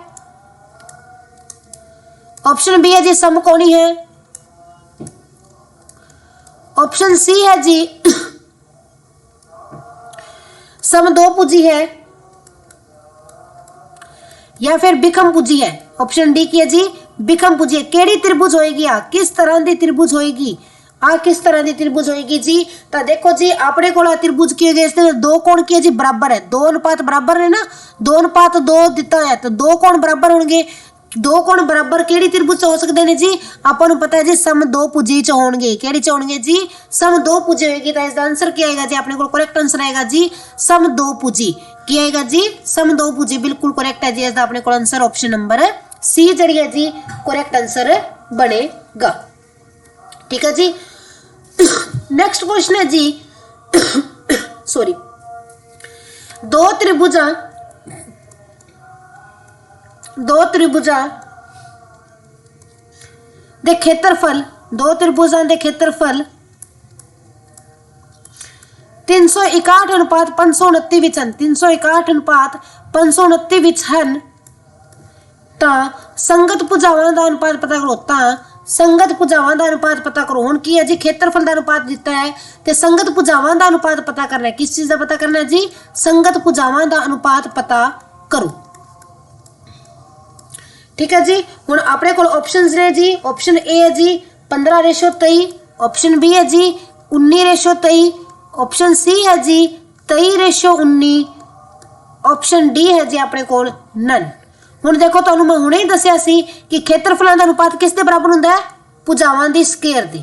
ऑप्शन बी है जी समकोणी है, ऑप्शन सी है जी समदोभुजी है, या फिर विखमभुजी है। ऑप्शन डी की है जी विखमभुजी है। केड़ी त्रिभुज होएगी आ किस तरह की त्रिभुज होएगी, आ किस तरह की त्रिभुज होएगी जी। तो देखो जी अपने को त्रिभुज किए गए इसने दो कोण किए जी बराबर है, 2 अनुपात बराबर है ना, 2:2 दिता है तो दो कोण बराबर होंगे। दो कोण बराबर केड़ी त्रिभुज हो सकते हैं जी, आपको पता है जी समदोभुजी च होंगे। केड़ी च होंगे जी समदोभुजी होगी। तो इसका आंसर क्या आएगा जी अपने को करेक्ट आंसर आएगा जी समदोभुजी। क्या आएगा जी समदोभुजी बिल्कुल करेक्ट है जी। इसका अपने को आंसर ऑप्शन नंबर सी जड़ी है जी करेक्ट आंसर बनेगा। ठीक है जी। नेक्स्ट क्वेश्चन है जी सॉरी दो त्रिभुजा ਦੇ ਖੇਤਰਫਲ, ਦੋ ਤ੍ਰਿਭੁਜਾਂ ਦੇ ਖੇਤਰਫਲ 361 ਅਨੁਪਾਤ 529 ਵਿੱਚ ਹਨ, 361 ਅਨੁਪਾਤ 529 ਵਿੱਚ ਹਨ, ਤਾਂ ਸੰਗਤ ਭੁਜਾਵਾਂ ਦਾ ਅਨੁਪਾਤ ਪਤਾ ਕਰੋ। ਤਾਂ ਸੰਗਤ ਭੁਜਾਵਾਂ ਦਾ ਅਨੁਪਾਤ ਪਤਾ ਕਰੋ। ਹੁਣ ਕੀ ਹੈ ਜੀ, ਖੇਤਰਫਲ ਦਾ ਅਨੁਪਾਤ ਦਿੱਤਾ ਹੈ ਤੇ ਸੰਗਤ ਭੁਜਾਵਾਂ ਦਾ ਅਨੁਪਾਤ ਪਤਾ ਕਰਨਾ ਹੈ। ਕਿਸ ਚੀਜ਼ ਦਾ ਪਤਾ ਕਰਨਾ ਹੈ ਜੀ, ਸੰਗਤ ਭੁਜਾਵਾਂ ਦਾ ਅਨੁਪਾਤ ਪਤਾ ਕਰੋ। ठीक है जी, हुण अपने कोल ऑप्शंस ने जी, ऑप्शन ए है जी 15:23, ऑप्शन बी है जी 19:23, ऑप्शन सी है जी 23:19, ऑप्शन डी है जी अपने कोल नन। हुण देखो तुहानूं मैं हुणे ही दस्सिया सी कि खेत्रफलों का अनुपात किस दे बराबर हुंदा है, भुजावां दी स्केयर दी।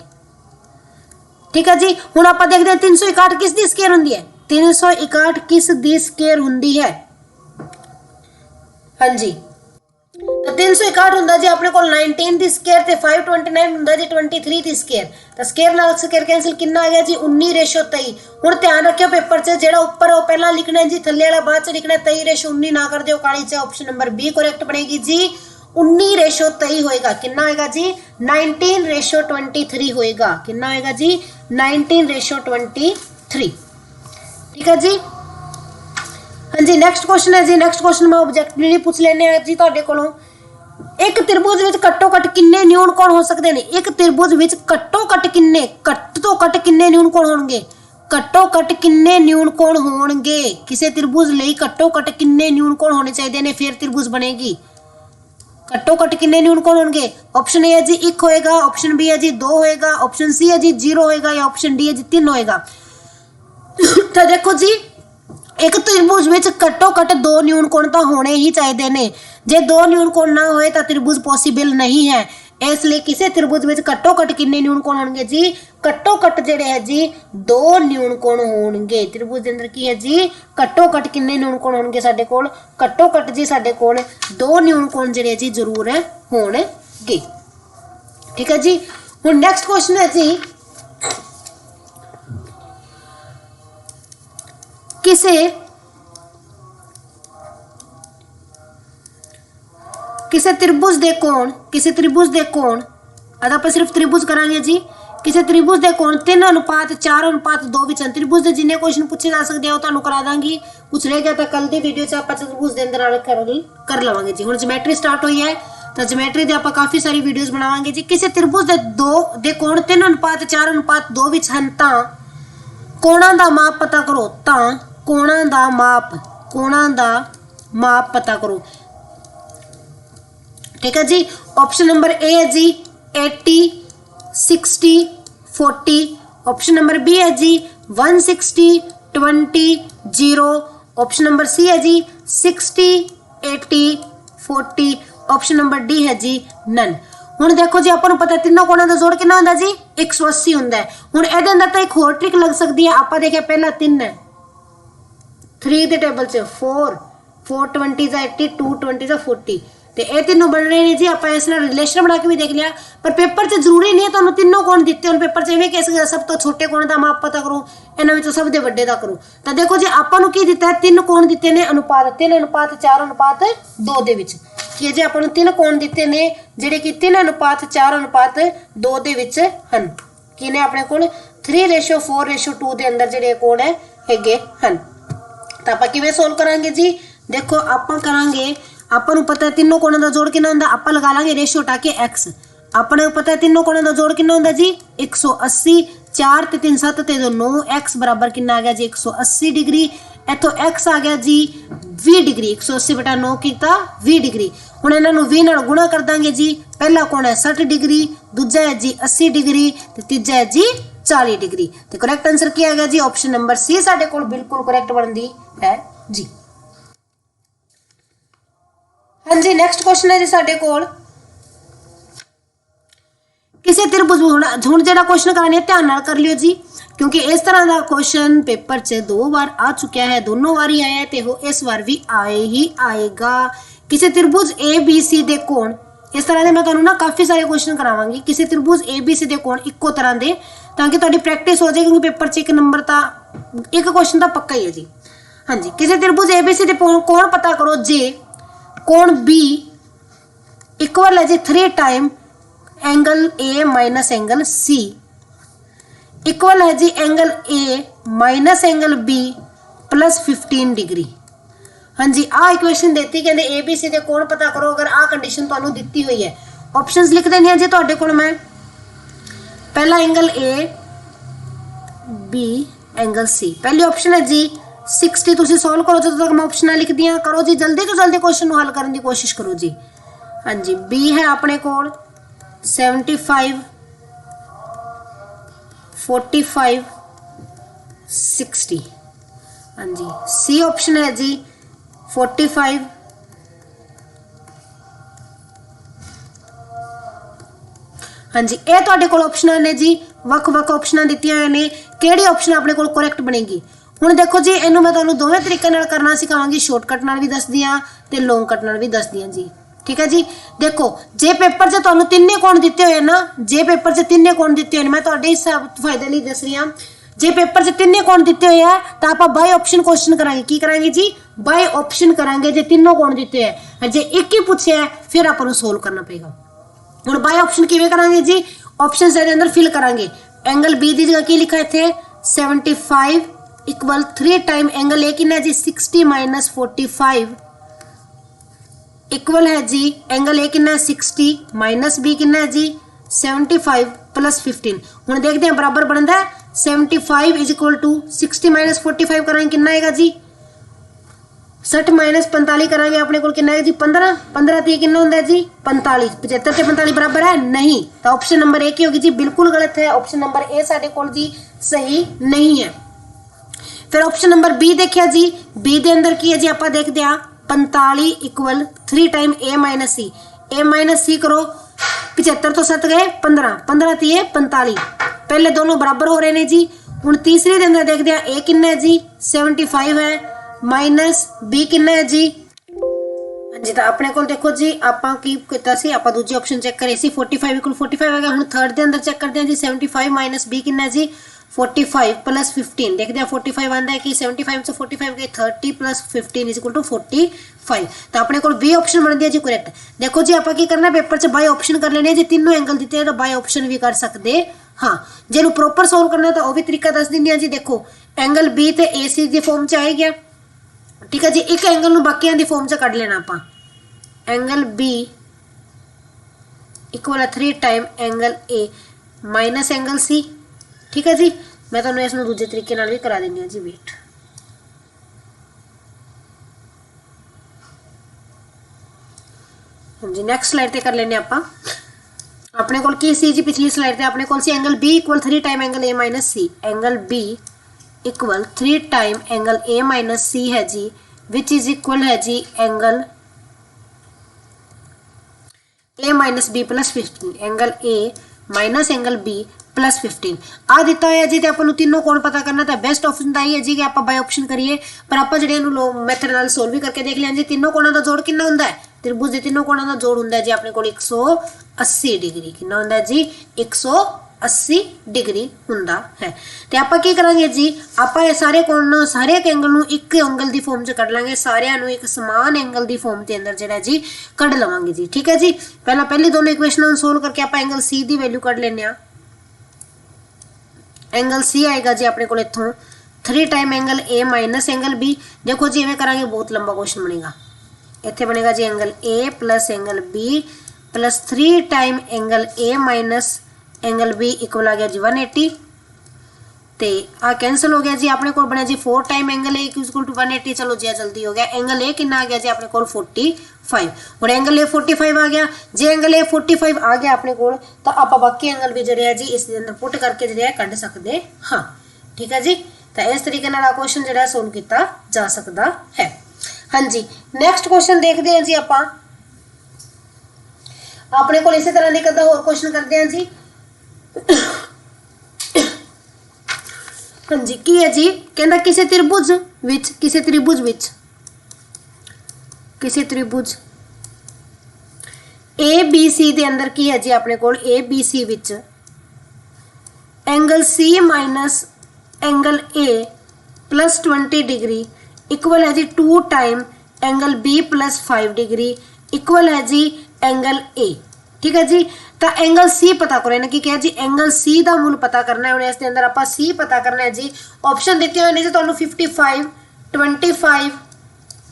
ठीक है जी, हुण आपां देखदे हां 361 किस दी स्केयर हुंदी है, 361 किस दी स्केयर हुंदी है। हाँ जी, 361 ਹੁੰਦਾ ਜੀ ਆਪਣੇ ਕੋਲ 19 ਦੀ ਸਕੁਅਰ ਤੇ 529 ਹੁੰਦਾ ਜੀ 23 ਦੀ ਸਕੁਅਰ। ਤਾਂ ਸਕੁਅਰ ਨਾਲ ਸਕੁਅਰ ਕੈਂਸਲ ਕਿੰਨਾ ਆ ਗਿਆ ਜੀ 19:23। ਹੁਣ ਧਿਆਨ ਰੱਖਿਓ ਪੇਪਰ 'ਚ ਜਿਹੜਾ ਉੱਪਰ ਉਹ ਪਹਿਲਾਂ ਲਿਖਣਾ ਹੈ ਜੀ, ਥੱਲੇ ਵਾਲਾ ਬਾਅਦ 'ਚ ਲਿਖਣਾ। 23:19 ਨਾ ਕਰ ਦਿਓ ਕਾਲੀ 'ਚ, ਆਪਸ਼ਨ ਨੰਬਰ ਬੀ ਕਰੈਕਟ ਬਣੇਗੀ ਜੀ। 19:23 ਹੋਏਗਾ, ਕਿੰਨਾ ਹੋਏਗਾ ਜੀ 19:23 ਹੋਏਗਾ। ਕਿੰਨਾ ਹੋਏਗਾ ਜੀ 19:23। ਠੀਕ ਹੈ ਜੀ। हाँ जी, नैक्सट क्वेश्चन है जी, नैक्सट क्वेश्चन मैं ऑब्जेक्टिवली पूछ लेने जी तुहाडे कोलों। एक त्रिभुज विच घट्टो घट किन्ने न्यून कोण हो सकते हैं। एक त्रिभुज विच घट्टो घट किन्ने, घट तो घट किन्ने न्यून कोण होणगे, घट्टो घट किन्ने न्यून कोण होणगे। किसी त्रिभुज लई घट्टो घट किन्ने न्यून कोण होने चाहिए ने फिर त्रिभुज बनेगी। घट्टो घट किन्ने न्यून कोण होणगे, ऑप्शन ए है जी 1 होएगा, ऑप्शन बी है जी 2 होएगा, ऑप्शन सी है जी 0 होएगा, या ऑप्शन डी है जी 3 होएगा। तो देखो जी, एक त्रिभुज विच घट्टो घट 2 न्यून कोण तो होने ही चाहिए ने। जे 2 न्यून कोण ना होए तो त्रिभुज पॉसिबल नहीं है। इसलिए किसी त्रिभुज विच घट्टो घट किन्ने न्यून कोण होणगे जी, घट्टो घट जिहड़े है जी 2 न्यून कोण होणगे। त्रिभुज दे अंदर की है जी, घट्टो घट किन्ने न्यून कोण होणगे साडे कोल, घट्टो घट जी साडे कोल 2 न्यून कोण जिहड़े जी जरूर है होणगे। ठीक है जी। हुण नैक्सट क्वेश्चन है जी, किसी त्रिभुज दे कोण, किसी त्रिभुज दे कोण, अद आप सिर्फ त्रिभुज करांगे जी। किसी त्रिभुज दे कोण 3:4:2 विच हैं। त्रिभुज दे जिन्ने क्वेश्चन पूछे जा सकते हो तुहानूं करा दांगी। कुछ रह गया तो कल दी वीडियो च आपां त्रिभुज दे अंदर कर लवांगे जी। हुण ज्योमेट्री स्टार्ट हुई है तो ज्योमेट्री दे आपां काफ़ी सारी वीडियोज़ बनावांगे जी। किसी त्रिभुज दे कोण 3:4:2 विच हैं तां कोणां दा माप पता करो। तां कोणां दा माप पता करो। ठीक है जी। ऑप्शन नंबर ए है जी 80, 60, 40, ऑप्शन नंबर बी है जी 160, 20, 0, ऑप्शन नंबर सी है जी 60, 80, 40, ऑप्शन नंबर डी है जी नन। हुण देखो जी, आपां नूं पता तीनों कोणां दा जोड़ कितना हुंदा जी 180 हुंदा है। हुण इहदे अंदर तां एक होर ट्रिक लग सकदी है। आपां देखिया पहला 3 है, 3 दे टेबल च 4, 4 20 जा 80, 2 20 जा 40, तो ये तीनों बन रहे हैं जी। आप इस रिलेशन बना के भी देख लिया, पर पेपर से जरूरी नहीं है तो तीनों कोण दिते हो। पेपर से इवें कह सकते सब तो छोटे कोण का माप पता करो, इन्होंने सब दे वड्डे दा करो। तो देखो जी, आपको की दिता है 3 कोण दिते ने अनुपात 3:4:2 दे विच। कि जी आपको 3 कोण दिते ने जिहड़े कि 3:4:2 दे विच हन। किने अपने कोल 3:4:2 दे अंदर जिहड़े कोण है हैगे हन। तो आप किवें सोल्व करांगे जी, देखो आपां करांगे, आपको पता है तीनों कोणों का जोड़ कितना होंदा, आप लगा लांगे रेशियो हटा के एक्स। अपने पता है तीनों कोणों का जोड़ कितना होंदा जी 180, 4 ते 3 7 ते 2 9, एक्स बराबर कितना आ गया जी 180 डिग्री। इथों एक्स आ गया जी 20 डिग्री, 180/9 किया 20 डिग्री। हुण इन्हां नूं 20 नाल गुणा कर दांगे जी। पहला कोण है 60 डिग्री, दूजा है जी 80 डिग्री, ते तीजा है जी 40 डिग्री। तो करैक्ट आंसर क्या आ गया जी, ऑप्शन नंबर सी साडे कोल बिल्कुल करैक्ट बनदी है जी। हाँ जी, नैक्सट क्वेश्चन है जी साडे कोल, किसी त्रिभुज हुण जिहड़ा क्वेश्चन कराने ध्यान नाल कर लियो जी, क्योंकि इस तरह का क्वेश्चन पेपर च 2 बार आ चुका है, दोनों बारी आया है तो इस बार भी आए ही आएगा। किसी त्रिभुज ए बी सी दे कोण, इस तरह के मैं तुहानूं ना काफ़ी सारे क्वेश्चन करावांगी। किसी त्रिभुज ए बी सी दे कोण इक्को तरह के, ताकि तुहाडी प्रैक्टिस हो जाए, क्योंकि पेपर च 1 नंबर तो 1 क्वेश्चन तो पक्का ही है जी। हाँ जी, किसी त्रिभुज ए बी सी दे कोण पता करो जे कोण बी इक्वल है जी 3 time angle A minus angle C equal है जी angle A minus angle B plus 15 degree. हाँ जी आ इक्वेशन देती कहते ए बी सी के कोण पता करो अगर आ कंडीशन तुहानू दिती हुई है। ऑप्शंस लिख देनी है जी तुहाडे कोल मैं। पहला angle A B angle C पहली ऑप्शन है जी 60 तुसीं सॉल्व करो जब तक मैं ऑप्शन लिख दियां करो जी जल्दी तो जल्दी क्वेश्चन हल करने की कोशिश करो जी। हाँ जी बी है अपने कोल 75 45 60। हाँ जी सी ऑप्शन है जी 45 हाँ जी ये तुहाडे कोल ऑप्शन ने जी वख-वख ऑप्शन दित्तियां होईयां ने किहड़ी ऑप्शन अपने कोल करेक्ट बनेगी। हुण देखो जी इनू मैं तुहानू दोवें तरीके नाल करना सिखावांगी शॉर्टकट नाल भी दसदी हां ते लॉन्ग कट नाल भी दसदी हां जी। ठीक है जी देखो जे पेपर 'च तुहानू तिन्ने कोण दित्ते होए ना जे पेपर 'च तिन्ने कोण दित्ते होए मैं तुहाडे फायदे लई दस रही हां जे पेपर 'च तिन्ने कोण दित्ते होए है तां आपां बाय ऑप्शन क्वेश्चन करांगे की करांगे जी बाय ऑप्शन करांगे जे तीनों कोण दित्ते है जे एक ही पूछे है फिर आपां नू सोल्व करना पेगा। हुण बाय ऑप्शन किवें करांगे जी ऑप्शन दे अंदर फिल करांगे एंगल बी दी जगह की लिखा है इत्थे 75 इक्वल 3 टाइम एंगल ए कितना है जी 60 माइनस 45 इक्वल है जी एंगल ए कितना है 60 माइनस बी कितना है जी 75 प्लस 15। हुण देखते हैं बराबर बनता है 75 इज इक्वल टू 60 माइनस 45 करांगे कितना आएगा जी 60 माइनस 45 करांगे अपने को कितना है जी 15 15 तो कितना होता है जी 45 75 से 45 बराबर है नहीं तो ऑप्शन नंबर ए की होगी जी बिल्कुल गलत है। ऑप्शन नंबर ए साडे कोल जी सही नहीं है। फिर ऑप्शन नंबर बी देखिया जी बी दे अंदर की है जी आपां देखते हैं 45 इक्वल 3 टाइम ए माइनस सी करो 75 तो 7 गए 15 15 तो ये 45 पहले दोनों बराबर हो रहे ने जी। हुण तीसरे दे अंदर देखते हैं ए कितना है जी 75 है माइनस बी कितना है जी जी तो अपने को देखो जी आपां की कीता सी आपां दूजी ऑप्शन चेक करे सी 45 इक्वल 45 आ गया। हुण थर्ड दे अंदर चेक करते हैं जी 75 माइनस बी कितना है जी 45 प्लस 15 देखते हैं 45 आंदा है कि 75 से 45 गए 30 प्लस 15 इज इक्वल टू 45 तो अपने को बी ऑप्शन बन दिया जी करेक्ट। देखो जी आप की करना पेपर च बाय ऑप्शन कर लेने जी तीनों एंगल दिते तो बाय ऑप्शन भी कर सकते हाँ जिन्हों प्रॉपर सोल्व करना तो वह भी तरीका दस दिंदी जी। देखो एंगल बी तो ए सी की फॉर्म च आ गया ठीक है जी एक एंगल नूं बाकियां दी फॉर्म च कढ लेना आपां एंगल बी इक्वल है 3 time angle A minus angle C. ठीक है जी मैं तुहानूं इस नूं दूजे तरीके नाल भी करा दिंदी हां जी वेट। हाँ जी नैक्सट स्लाइड ते कर लेने आपां अपने कोल की सी जी पिछली स्लाइड ते अपने कोल C angle B equal 3 time angle A minus C angle B equal 3 time angle A minus C है जी विच इज इक्वल है जी angle A minus B plus 15 angle A minus angle B plus 15 आ दिता है जी। आपको तीनों कोण पता करना तो बेस्ट ऑप्शन तो है जी कि आप बाय ऑप्शन करिए पर आप जो मैथड नाल सोल्व भी करके देख लिया जी। तीनों कोणों का जोड़ कितना होंदा है त्रिभुज के तीनों कोणों का जोड़ होंदा है जी अपने को 180 डिग्री कितना होंदा है जी 180 डिग्री हुंदा है। तो आप की करांगे जी आप सारे कोण सारे एंगल नूं एक एंगल की फॉर्म च कढ लांगे सारिਆਂ ਨੂੰ एक समान एंगल की फॉर्म के अंदर जिहड़ा जी कढ लवांगे जी। ठीक है जी पहली दोनों इक्वेशन सोल्व करके आप एंगल सी की वैल्यू कढ लेने आ एंगल सी आएगा जी अपने को इत्थों 3 time angle A minus angle B. देखो जी इवें करांगे बहुत लंबा क्वेश्चन बनेगा इत्थे बनेगा जी angle A plus angle B plus 3 time angle A minus angle B equal आ गया जी 180 ते आ कैंसल हो गया जी अपने को बना जी 4 time angle A equal to 180 चलो जी जल्दी हो गया एंगल ए कितना आ गया जी अपने को 45 और एंगल ए 45 आ गया जे एंगल ए 45 आ गया अपने को तो आप बाकी एंगल भी जो है जी इस अंदर पुट करके जो है कढ़ सकते हाँ। ठीक है जी तो इस तरीके नाल क्वेश्चन जो है सोल्व किया जा सकता है। हाँ जी नैक्सट क्वेश्चन देखते हैं जी आप अपने को इसी तरह एक होर क्वेश्चन करते हैं जी। हाँ जी की है जी कहता किसी त्रिभुज ए बी सी दे अंदर की है जी अपने को ए बी सी विच angle C minus angle A plus 20 degree equal है जी 2 time angle B plus 5 degree equal है जी एंगल ए। ठीक है जी। तो एंगल सी पता करो, इन्हें की क्या जी एंगल सी का मुल पता करना है। हुणे इस दे अंदर आपां सी पता करना है जी। ऑप्शन दिते हुए ने जी तुहानूं 55 25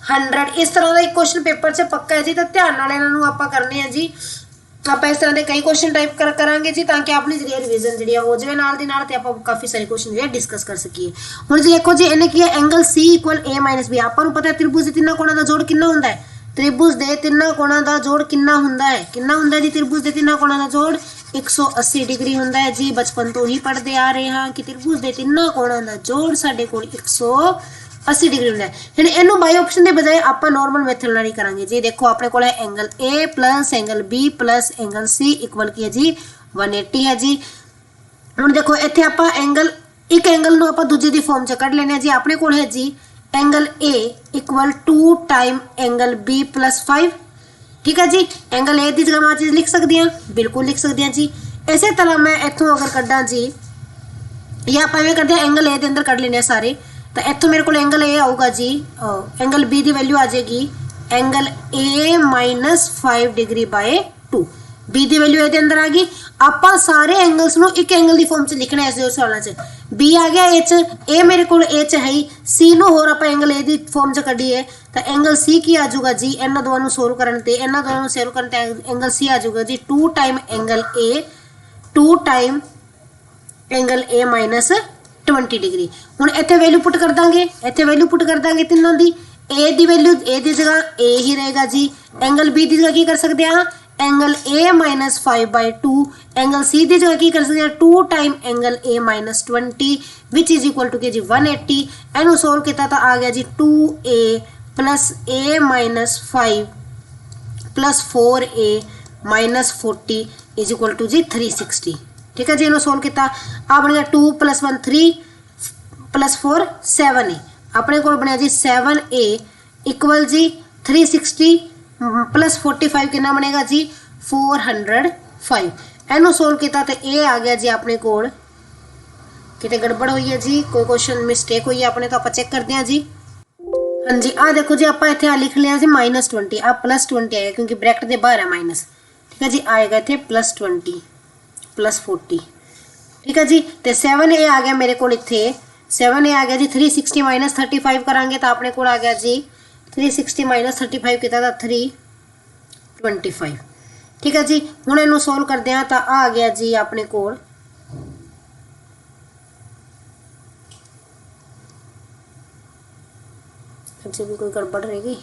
100 इस तरह का एक क्वेश्चन पेपर च पक्का है जी। तो ध्यान नाल इन्हां नूं आपां करने हैं जी। आप इस तरह के कई क्वेश्चन टाइप करांगे जी ताकि अपनी जी रिवीजन जी हो जाए नाल दी नाल ते आपां काफ़ी सारे क्वेश्चन जी डिस्कस कर सकीए। हुण जी देखो जी इन्हें की है एंगल सी इक्वल ए माइनस बी। आपां नूं पता है त्रिभुज दे तिन्नां कोणां दा जोड़ कितना हुंदा है। त्रिभुज दे तिन्नां कोणां दा जोड़ कितना हुंदा है, कितना हुंदा है जी त्रिभुज दे तिन्नां कोणां दा जोड़ 180 डिग्री हुंदा है जी। बचपन तो ही पढ़ते आ रहे हैं कि त्रिभुज दे तिन्नां कोणां दा जोड़ साडे कोल 180 डिग्री हुंदा है। हुण इहनूं बाई ऑप्शन दे बजाय आपां नॉर्मल मैथड नाल ही करांगे जी। देखो अपने कोल है angle A plus angle B plus angle C equal की है जी 180 है जी। हुण देखो इत्थे आपां एंगल एक एंगल नूं आपां दूजे दी फॉर्म च कढ लैणे जी। अपने कोल है जी angle A equal 2 time angle B plus 5। ठीक है जी। एंगल ए की जगह मैं चीज़ लिख सकती हाँ, बिल्कुल लिख सकती हाँ जी। इस तरह मैं इतों अगर कड्डा जी या आप इवें करते हैं एंगल ए के अंदर कढ़ लेने सारे। तो इतों मेरे को एंगल ए आऊगा जी, एंगल बी की वैल्यू आ जाएगी angle A minus 5 degree by 2। B की वैल्यू ए के अंदर आ गई। आप सारे एंगल्स नूं एक एंगल की फॉर्म च लिखना है। इस सवालों च बी आ गया ए च, ए मेरे को ए च है ही, सी नूं होर आप एंगल ए की फॉर्म च कढ़ीए तो एंगल सी की आ जाऊगा जी। इन्हां दोवां नूं सोल्व करन ते इन्हां दोवां नूं सोल्व करन ते एंगल सी आ जाऊगा जी 2 time angle A 2 time angle A minus 20 degree. हुण इत्थे वैल्यू पुट कर देंगे, इत्थे वैल्यू पुट कर देंगे तिन्नों दी। ए दी वैल्यू ए की जगह ए ही रहेगा जी। एंगल बी की जगह की कर सकते हैं angle A minus 5/2। Angle C की जगह की कर सकते हैं 2 time angle A minus 20 which is equal to के जी 180। इनू सोल्व किया तो आ गया जी 2a plus A minus 5 plus 4a minus 40 is equal to जी 360। ठीक है जी। इन्होंने सोल्व किया आ बन गया 2 + 1 3 + 4 7a। अपने को बनया जी 7a इक्वल जी 360 प्लस 45 कितना बनेगा जी 405। इनू सोल्व किया तो ये आ गया जी अपने को कितने गड़बड़ हुई है जी, कोई क्वेश्चन मिसटेक हुई है अपने तो आप चेक करते हैं जी। हाँ जी आ देखो जी आप इतने लिख लिया जी -20 आ +20 आएगा क्योंकि ब्रैकेट के बाहर है माइनस। ठीक है जी आएगा इतने +20 प्लस 40। ठीक है जी। तो 7a आ गया मेरे को इतने 7a आ गया जी 360 माइनस 35 करांगे तो अपने को आ गया जी 360 माइनस 35 कितना था 325। ठीक है जी। हुण इनू सोल्व करते हैं तो आ गया जी अपने को भी कोई गड़बड़ रहेगी।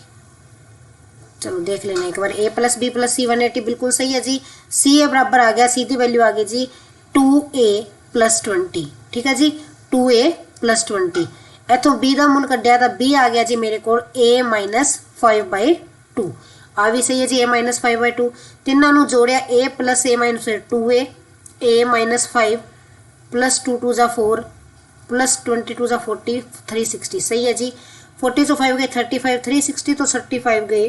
चलो देख लेना एक बार। a + b + c 180 बिल्कुल सही है जी। सी ए बराबर आ गया, सी की वैल्यू आ गई जी 2a + 20। ठीक है जी 2a + 20। इतों b का मुल कढ़िया तो b आ गया जी मेरे को a माइनस 5/2। आ भी सही है जी a minus 5/2। तिन्हों Joria a + a minus 2a a minus 5 + 2 2 = 4 + 22 = 40 360 सही है जी। 40 तो 5 गए 35 360 तो 35 गए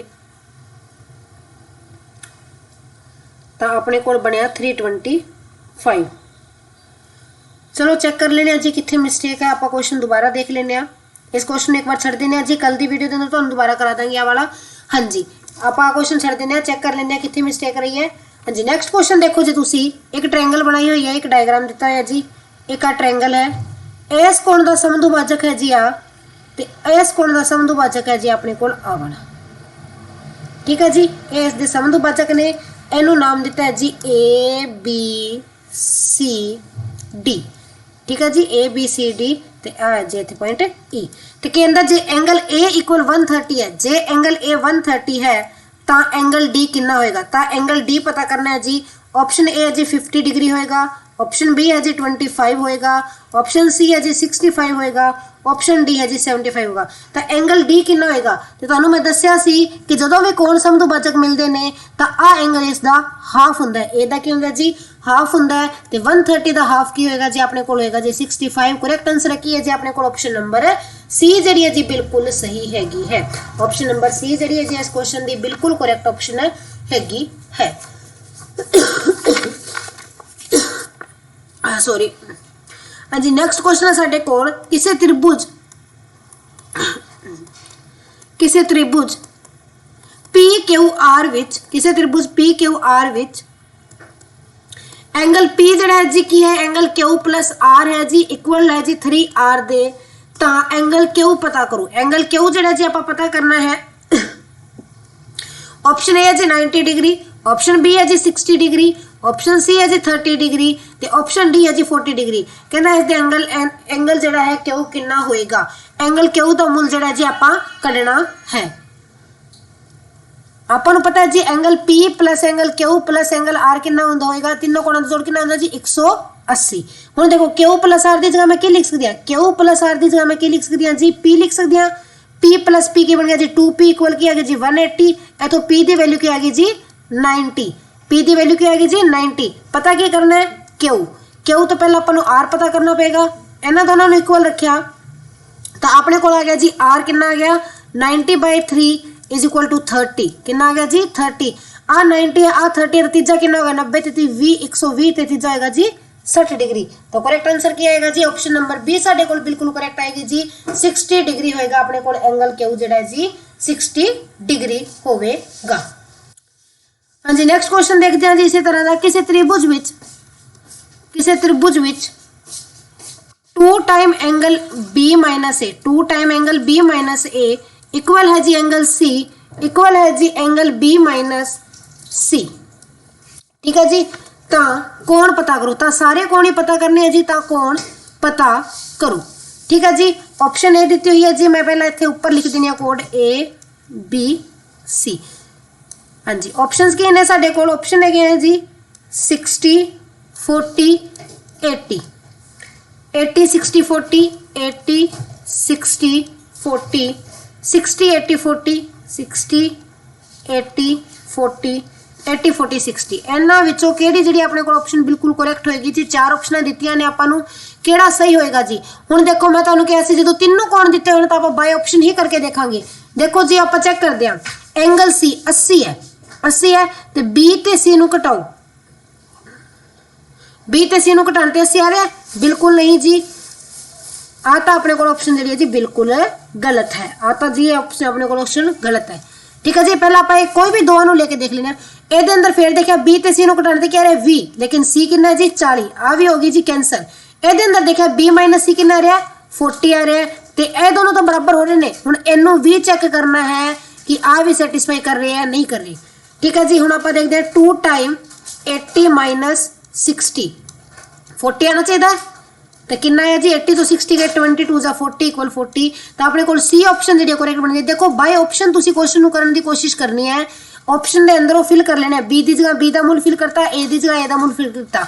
तो अपने को बनया 325। चलो चेक कर लेने जी कितने मिसटेक है। आप क्वेश्चन दोबारा देख लेने। इस क्वेश्चन एक बार छड़ देने जी, कल की वीडियो के अंदर तो दोबारा करा देंगे आ वाला। हाँ जी आप क्वेश्चन छड़ देने चेक कर लेने कितनी मिसटेक रही है। हाँ जी नैक्सट क्वेश्चन देखो जी तुसी एक ट्रायंगल बनाई हुई है, एक डायग्राम दिता है जी। एक आ ट्रायंगल है, इस कोण का समदुभाजक है जी आ, इस कोण का समदुभाजक है जी अपने को आ वाला। ठीक है जी। इस दे समदुभाजक ने इनू नाम दिता है जी ABCD। ठीक है जी ABCD ते आ है जी इत्थे पॉइंट E। तो कहंदा जे एंगल A इक्वल 130 है, जे एंगल A 130 है तो एंगल D कितना होएगा। तो एंगल D पता करना है जी। ऑप्शन ए है जी 50 डिग्री होएगा, ऑप्शन बी है जी 25 होएगा, ऑप्शन सी है जी 65 होएगा, ऑप्शन डी है जी 75 होगा। तो एंगल डी कितना होएगा तो तुहानू मैं दस्सिया सी कि जदों भी कोण समदुभाजक मिलते हैं तो आ एंगल इसका हाफ हुंदा है। ए दा की हुंदा जी हाफ हुंदा है तो 130 का हाफ की होएगा जी अपने को होएगा जी 65। करेक्ट आंसर की है जी अपने को ऑप्शन नंबर सी जी है जी बिल्कुल सही हैगी है। ऑप्शन नंबर सी जी है जी इस क्वेश्चन की बिल्कुल करेक्ट ऑप्शन हैगी है। सॉरी। हाँ जी नैक्सट क्वेश्चन है साडे कोल किसी त्रिभुज PQR विच, किसी त्रिभुज PQR विच एंगल P ਜਿਹੜਾ ਹੈ ਜੀ ਕੀ ਹੈ एंगल Q प्लस R है जी इक्वल है जी 3R ਦੇ ਤਾਂ एंगल Q ਪਤਾ ਕਰੋ एंगल Q ਜਿਹੜਾ ਜੀ ਆਪਾਂ ਪਤਾ ਕਰਨਾ ਹੈ ऑप्शन ए है जी 90 डिग्री ऑप्शन बी है जी 60 डिग्री ऑप्शन सी है जी 30 डिग्री ਤੇ ऑप्शन डी है जी 40 डिग्री ਕਹਿੰਦਾ ਇਸ ਦੇ एंगल ਜਿਹੜਾ ਹੈ Q ਕਿੰਨਾ ਹੋਏਗਾ एंगल Q ਦਾ ਮੁੱਲ ਜਿਹੜਾ ਜੀ ਆਪਾਂ ਕੱਢਣਾ ਹੈ ਆਪਾਂ ਨੂੰ ਪਤਾ ਹੈ ਜੀ angle P plus angle Q plus angle R ਕਿੰਨਾ ਹੁੰਦਾ ਹੋਏਗਾ ਤਿੰਨੋਂ ਕੋਣਾਂ ਦਾ ਜੋੜ ਕਿੰਨਾ ਹੁੰਦਾ ਜੀ 180 ਹੁਣ ਦੇਖੋ Q प्लस R ਦੀ ਜਗ੍ਹਾ ਮੈਂ ਕੀ ਲਿਖ ਸਕਦੀ ਹਾਂ Q प्लस R ਦੀ ਜਗ੍ਹਾ ਮੈਂ ਕੀ ਲਿਖ ਸਕਦੀ ਹਾਂ ਜੀ P ਲਿਖ ਸਕਦੀ ਹਾਂ P प्लस P की बन गया जी 2P इक्वल की आ गई जी 180 तो P की वैल्यू की आ गई जी 90 P की वैल्यू की आ गई जी 90 पता क्या करना है Q तो पहले अपन R पता करना पड़ेगा इन्होंने दोनों ने इक्वल रखा तो अपने को आ गया जी R कितना आ गया 90/3 इज इक्वल टू 30 कितना आ गया जी 30 आ 90 आ 30 तीजा कितना होगा 90 ते 120 ते तीजा आएगा जी 60 डिग्री तो करेक्ट आंसर क्या आएगा जी ऑप्शन नंबर बी साडे कोल बिल्कुल करेक्ट आएगी जी 60 डिग्री होएगा अपने कोल एंगल Q जेड़ा है जी 60 डिग्री होवेगा हां जी नेक्स्ट क्वेश्चन देखते हैं जी इसी तरह दा किसी त्रिभुज विच 2 time angle B minus A 2 time angle B minus A equal है जी एंगल C इक्वल है जी एंगल B माइनस C ठीक है जी ਤਾਂ ਕੋਣ ਪਤਾ ਕਰੋ ਤਾਂ ਸਾਰੇ ਕੋਣ ਹੀ ਪਤਾ ਕਰਨੇ ਹੈ ਜੀ ਤਾਂ ਕੋਣ ਪਤਾ ਕਰੋ ਠੀਕ ਹੈ ਜੀ ਆਪਸ਼ਨ ए ਦਿੱਤੀ ਹੋਈ ਹੈ ਜੀ ਮੈਂ ਪਹਿਲਾਂ ਇੱਥੇ ਉੱਪਰ ਲਿਖ ਦਿੰਨੀ ਆ ਕੋਡ A B C ਹਾਂਜੀ ਆਪਸ਼ਨਸ ਕੀ ਨੇ ਸਾਡੇ ਕੋਲ ਆਪਸ਼ਨ ਹੈਗੇ ਆ ਜੀ 60 40 80 80 60 40 80 60 40 60 80 40 60 80 40 80 40 60 ਇਹਨਾਂ ਵਿੱਚੋਂ ਕਿਹੜੀ ਜਿਹੜੀ ਆਪਣੇ ਕੋਲ ਆਪਸ਼ਨ ਬਿਲਕੁਲ ਕਰੈਕਟ ਹੋਏਗੀ ਜੀ ਚਾਰ ਆਪਸ਼ਨਾਂ ਦਿੱਤੀਆਂ ਨੇ ਆਪਾਂ ਨੂੰ ਕਿਹੜਾ ਸਹੀ ਹੋਏਗਾ ਜੀ ਹੁਣ ਦੇਖੋ ਮੈਂ ਤੁਹਾਨੂੰ ਕਿਹਾ ਸੀ ਜਦੋਂ ਤਿੰਨੋਂ ਕੋਣ ਦਿੱਤੇ ਹੋਣ ਤਾਂ ਆਪਾਂ ਬਾਈ ਆਪਸ਼ਨ ਹੀ ਕਰਕੇ ਦੇਖਾਂਗੇ ਦੇਖੋ ਜੀ ਆਪਾਂ ਚੈੱਕ ਕਰਦੇ ਹਾਂ एंगल C 80 है ਤੇ B ਤੇ C ਨੂੰ ਘਟਾਓ B ਤੇ C ਨੂੰ ਘਟਾਉਣ ਤੇ 80 ਆ ਰਿਹਾ ਬਿਲਕੁਲ ਨਹੀਂ ਜੀ ਆ ਤਾਂ ਆਪਣੇ ਕੋਲ ਆਪਸ਼ਨ ਜਿਹੜੀ ਹੈ ਜੀ ਬਿਲਕੁਲ ਗਲਤ ਹੈ ਆ ਤਾਂ ਜੀ ਆਪਸ਼ਨ ਆਪਣੇ ਕੋਲ ਆਪਸ਼ਨ ਗਲਤ ਹੈ ठीक है जी पहला आप कोई भी दो लेके देख लेना ए दे अंदर फिर देखा B ते C नु घटाने ते क्या रहा है V लेकिन C कितना है जी 40 आ भी होगी जी कैंसल ए दे अंदर देखा B माइनस C कितना आ रहा है 40 आ रहा है ते ए दोनों तो बराबर हो रहे ने हुन इनु भी चेक करना है कि आ भी सैटिस्फाई कर रहे हैं नहीं कर रहे ठीक है जी हुन आप देखते हैं 2 टाइम 80 माइनस 60 40 आना चाहिए तो कितना है जी 80 तो 60 गए 22 जा 40 इक्वल 40 तो अपने को सी ऑप्शन जी करेक्ट बन गई देखो बाय ऑप्शन तुसी क्वेश्चन करने की कोशिश करनी है ऑप्शन के अंदर फिल कर लेना बी की जगह बी का मूल फिल करता ए की जगह ए का मूल फिल करता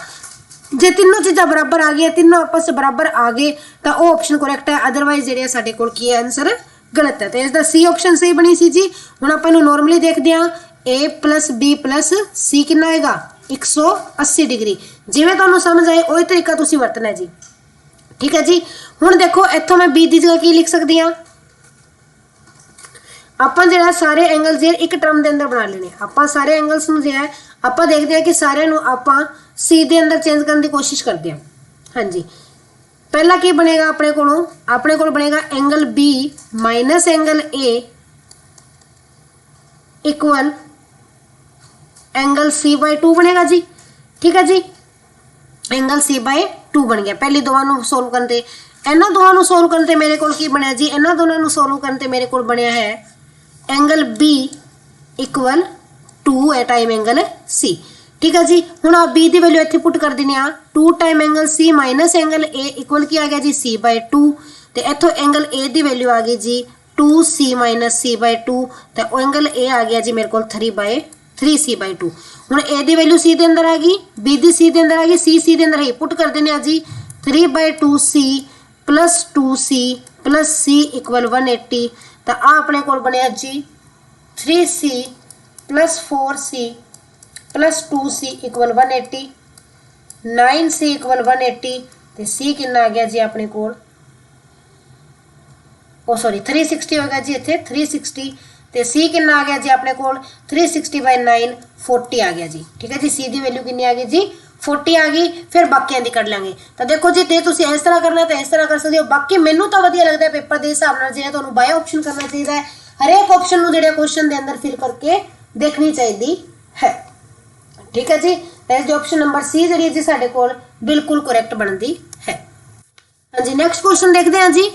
जे तीनों चीज़ा बराबर आ गई तीनों आपस में बराबर आ गए तो वो ऑप्शन करेक्ट है अदरवाइज जो साढ़े को आंसर गलत है तो इसका सी ऑप्शन सही बनी सी जी हुण आपां नूं नॉर्मली देखते हैं ए प्लस बी प्लस सी कितना आएगा 180 डिग्री जिवें तुहानूं समझ आए वही तरीका तुसीं वरतना है जी ठीक है जी हुण देखो इत्थों मैं B की जगह की लिख सकती हाँ आपां जिहड़ा सारे एंगल जे एक टर्म के अंदर बना लेने आपां सारे एंगल्स नूं जो है आपां देखते हैं कि सारे नूं आपां C के अंदर चेंज करने की कोशिश करते हैं हाँ जी पहला की बनेगा अपने को बनेगा angle B minus angle A equal angle C/2 बनेगा जी ठीक है जी एंगल C/2 बन गया पहले दोनों सोल्व करते इन्हों दोनों सोल्व करते मेरे को बनया जी इन्हों दोनों सोल्व करते मेरे को बनया है एंगल B इक्वल 2 ए टाइम एंगल C ठीक है जी हुण आप B की वैल्यू इत्थे पुट कर देने 2 time angle C minus angle A equal की आ गया जी C/2 तो इत्थों एंगल A की वैल्यू आ गई जी 2C माइनस C/2 तो एंगल A आ गया जी मेरे को 3C/2 हुण ए दी वैल्यू C के अंदर आ गई B दी C के अंदर आ गई C के अंदर ही पुट कर देने जी 3/2C plus 2C plus C equal 180 तो आ अपने को बनया जी 3C plus 4C plus 2C equal 180 9C equal 180 तो C कितना आ गया जी अपने को ओ सॉरी 360 होगा जी इत्थे 360 तो C कितना आ गया जी अपने को 360/9 40 आ गया जी ठीक है जी C की वैल्यू कितनी आ गई जी 40 आ गई फिर बाकियां दी कढ लांगे तो देखो जी ते तुसी इस तरह करना तो इस तरह कर सकते हो बाकी मैनू तो वधिया लगता है पेपर के हिसाब नाल जिहड़ा तुहानूं बाय ऑप्शन करना चाहिए हर एक ऑप्शन नूं जिहड़े क्वेश्चन के अंदर फिल करके देखनी चाहिए है ठीक है जी ਤਾਂ ਇਸ ਦੀ ਆਪਸ਼ਨ ਨੰਬਰ ਸੀ ਜਿਹੜੀ ਜੀ ਸਾਡੇ ਕੋਲ ਬਿਲਕੁਲ ਕਰੈਕਟ ਬਣਦੀ ਹੈ। ਹਾਂਜੀ ਨੈਕਸਟ ਕੁਐਸਚਨ ਦੇਖਦੇ ਹਾਂ ਜੀ।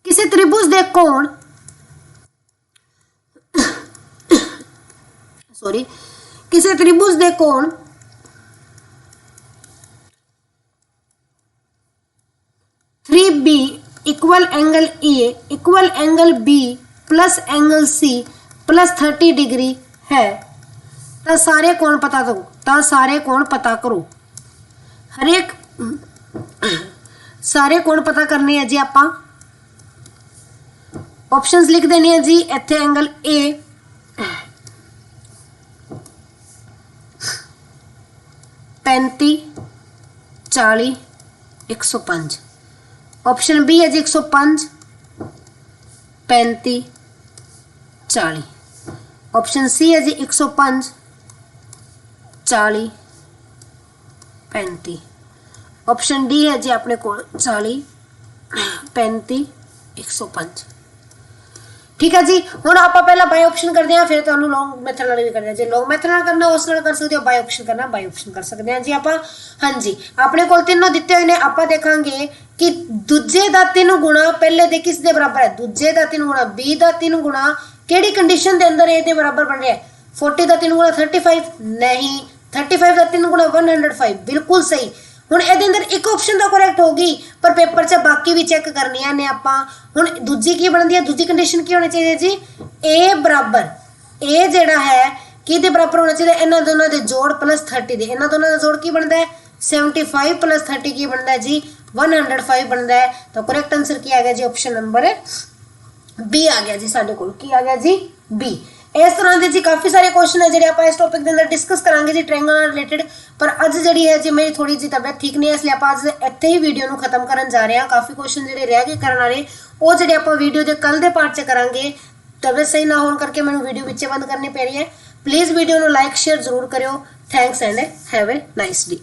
ਕਿਸੇ ਤ੍ਰਿਭੁਜ ਦੇ ਕੋਣ ਕਿਸੇ ਤ੍ਰਿਭੁਜ ਦੇ ਕੋਣ 3B equal angle A equal angle B plus angle C plus 30 degree है तो सारे कोण पता करो, तो सारे कोण पता करो। हर एक सारे कोण पता करने हैं जी। आपां ऑप्शंस लिख देने हैं जी। इत्थे एंगल ए 35 40 105, ऑप्शन बी है जी 105 35 40, ऑप्शन सी है जी 105 40 35, ऑप्शन डी है जी अपने को 40 35 105। ठीक है जी। हुण आपां पहला बाय ऑप्शन करते हैं, फिर तुहानूं लॉन्ग मैथड नाल भी करना है। जे लॉन्ग मैथड नाल करना उस नाल कर सकते हो, बाय ऑप्शन करना बाय ऑप्शन कर सकते हैं जी आपां। हाँ जी अपने कोल तीनों दिते हुए ने। आपां देखांगे कि दूजे दा 3 गुणा पहले दे किस दे बराबर है। दूजे दा 3 गुणा बी दा 3 गुणा केड़ी कंडीशन दे अंदर ए दे बराबर बन रहा है। 40 दा 3 गुणा 35 नहीं, 35 दा 3 गुणा 105 बिल्कुल सही। हुण इहदे अंदर एक ऑप्शन तो करैक्ट होगी पर पेपर च बाकी भी चैक करनियां ने आपां। हुण दूजी की बनदी है, दूजी कंडीशन की होनी चाहिए जी ए बराबर ए जिहड़ा है कि दे बराबर होना चाहिए इन्हां दोनों दे जोड़ प्लस 30 दे। इन्हां दोनों दा जोड़ की बनदा है 75 प्लस 30 की बनदा है जी 105 बनता है। तो करैक्ट आंसर की आ गया जी ऑप्शन नंबर बी आ गया जी साडे कोल। की आ गया जी बी। इस तरह के जी काफ़ी सारे क्वेश्चन है जो आप इस टॉपिक के अंदर डिस्कस करांगे जी ट्रायंगल नाल रिलेटेड। पर अज जी है जी मेरी थोड़ी जी तबीयत ठीक नहीं है, इसलिए आप अज इत्थे ही वीडियो को खत्म करन जा रहे हैं। काफ़ी क्वेश्चन जो रह गए करने वाले वो जो आप वीडियो के कल के पार्ट च करांगे। तबीयत सही ना होने करके मैंने वीडियो विच बंद करनी पै रही है। प्लीज़ वीडियो को लाइक शेयर जरूर करो। Thanks and have a nice day.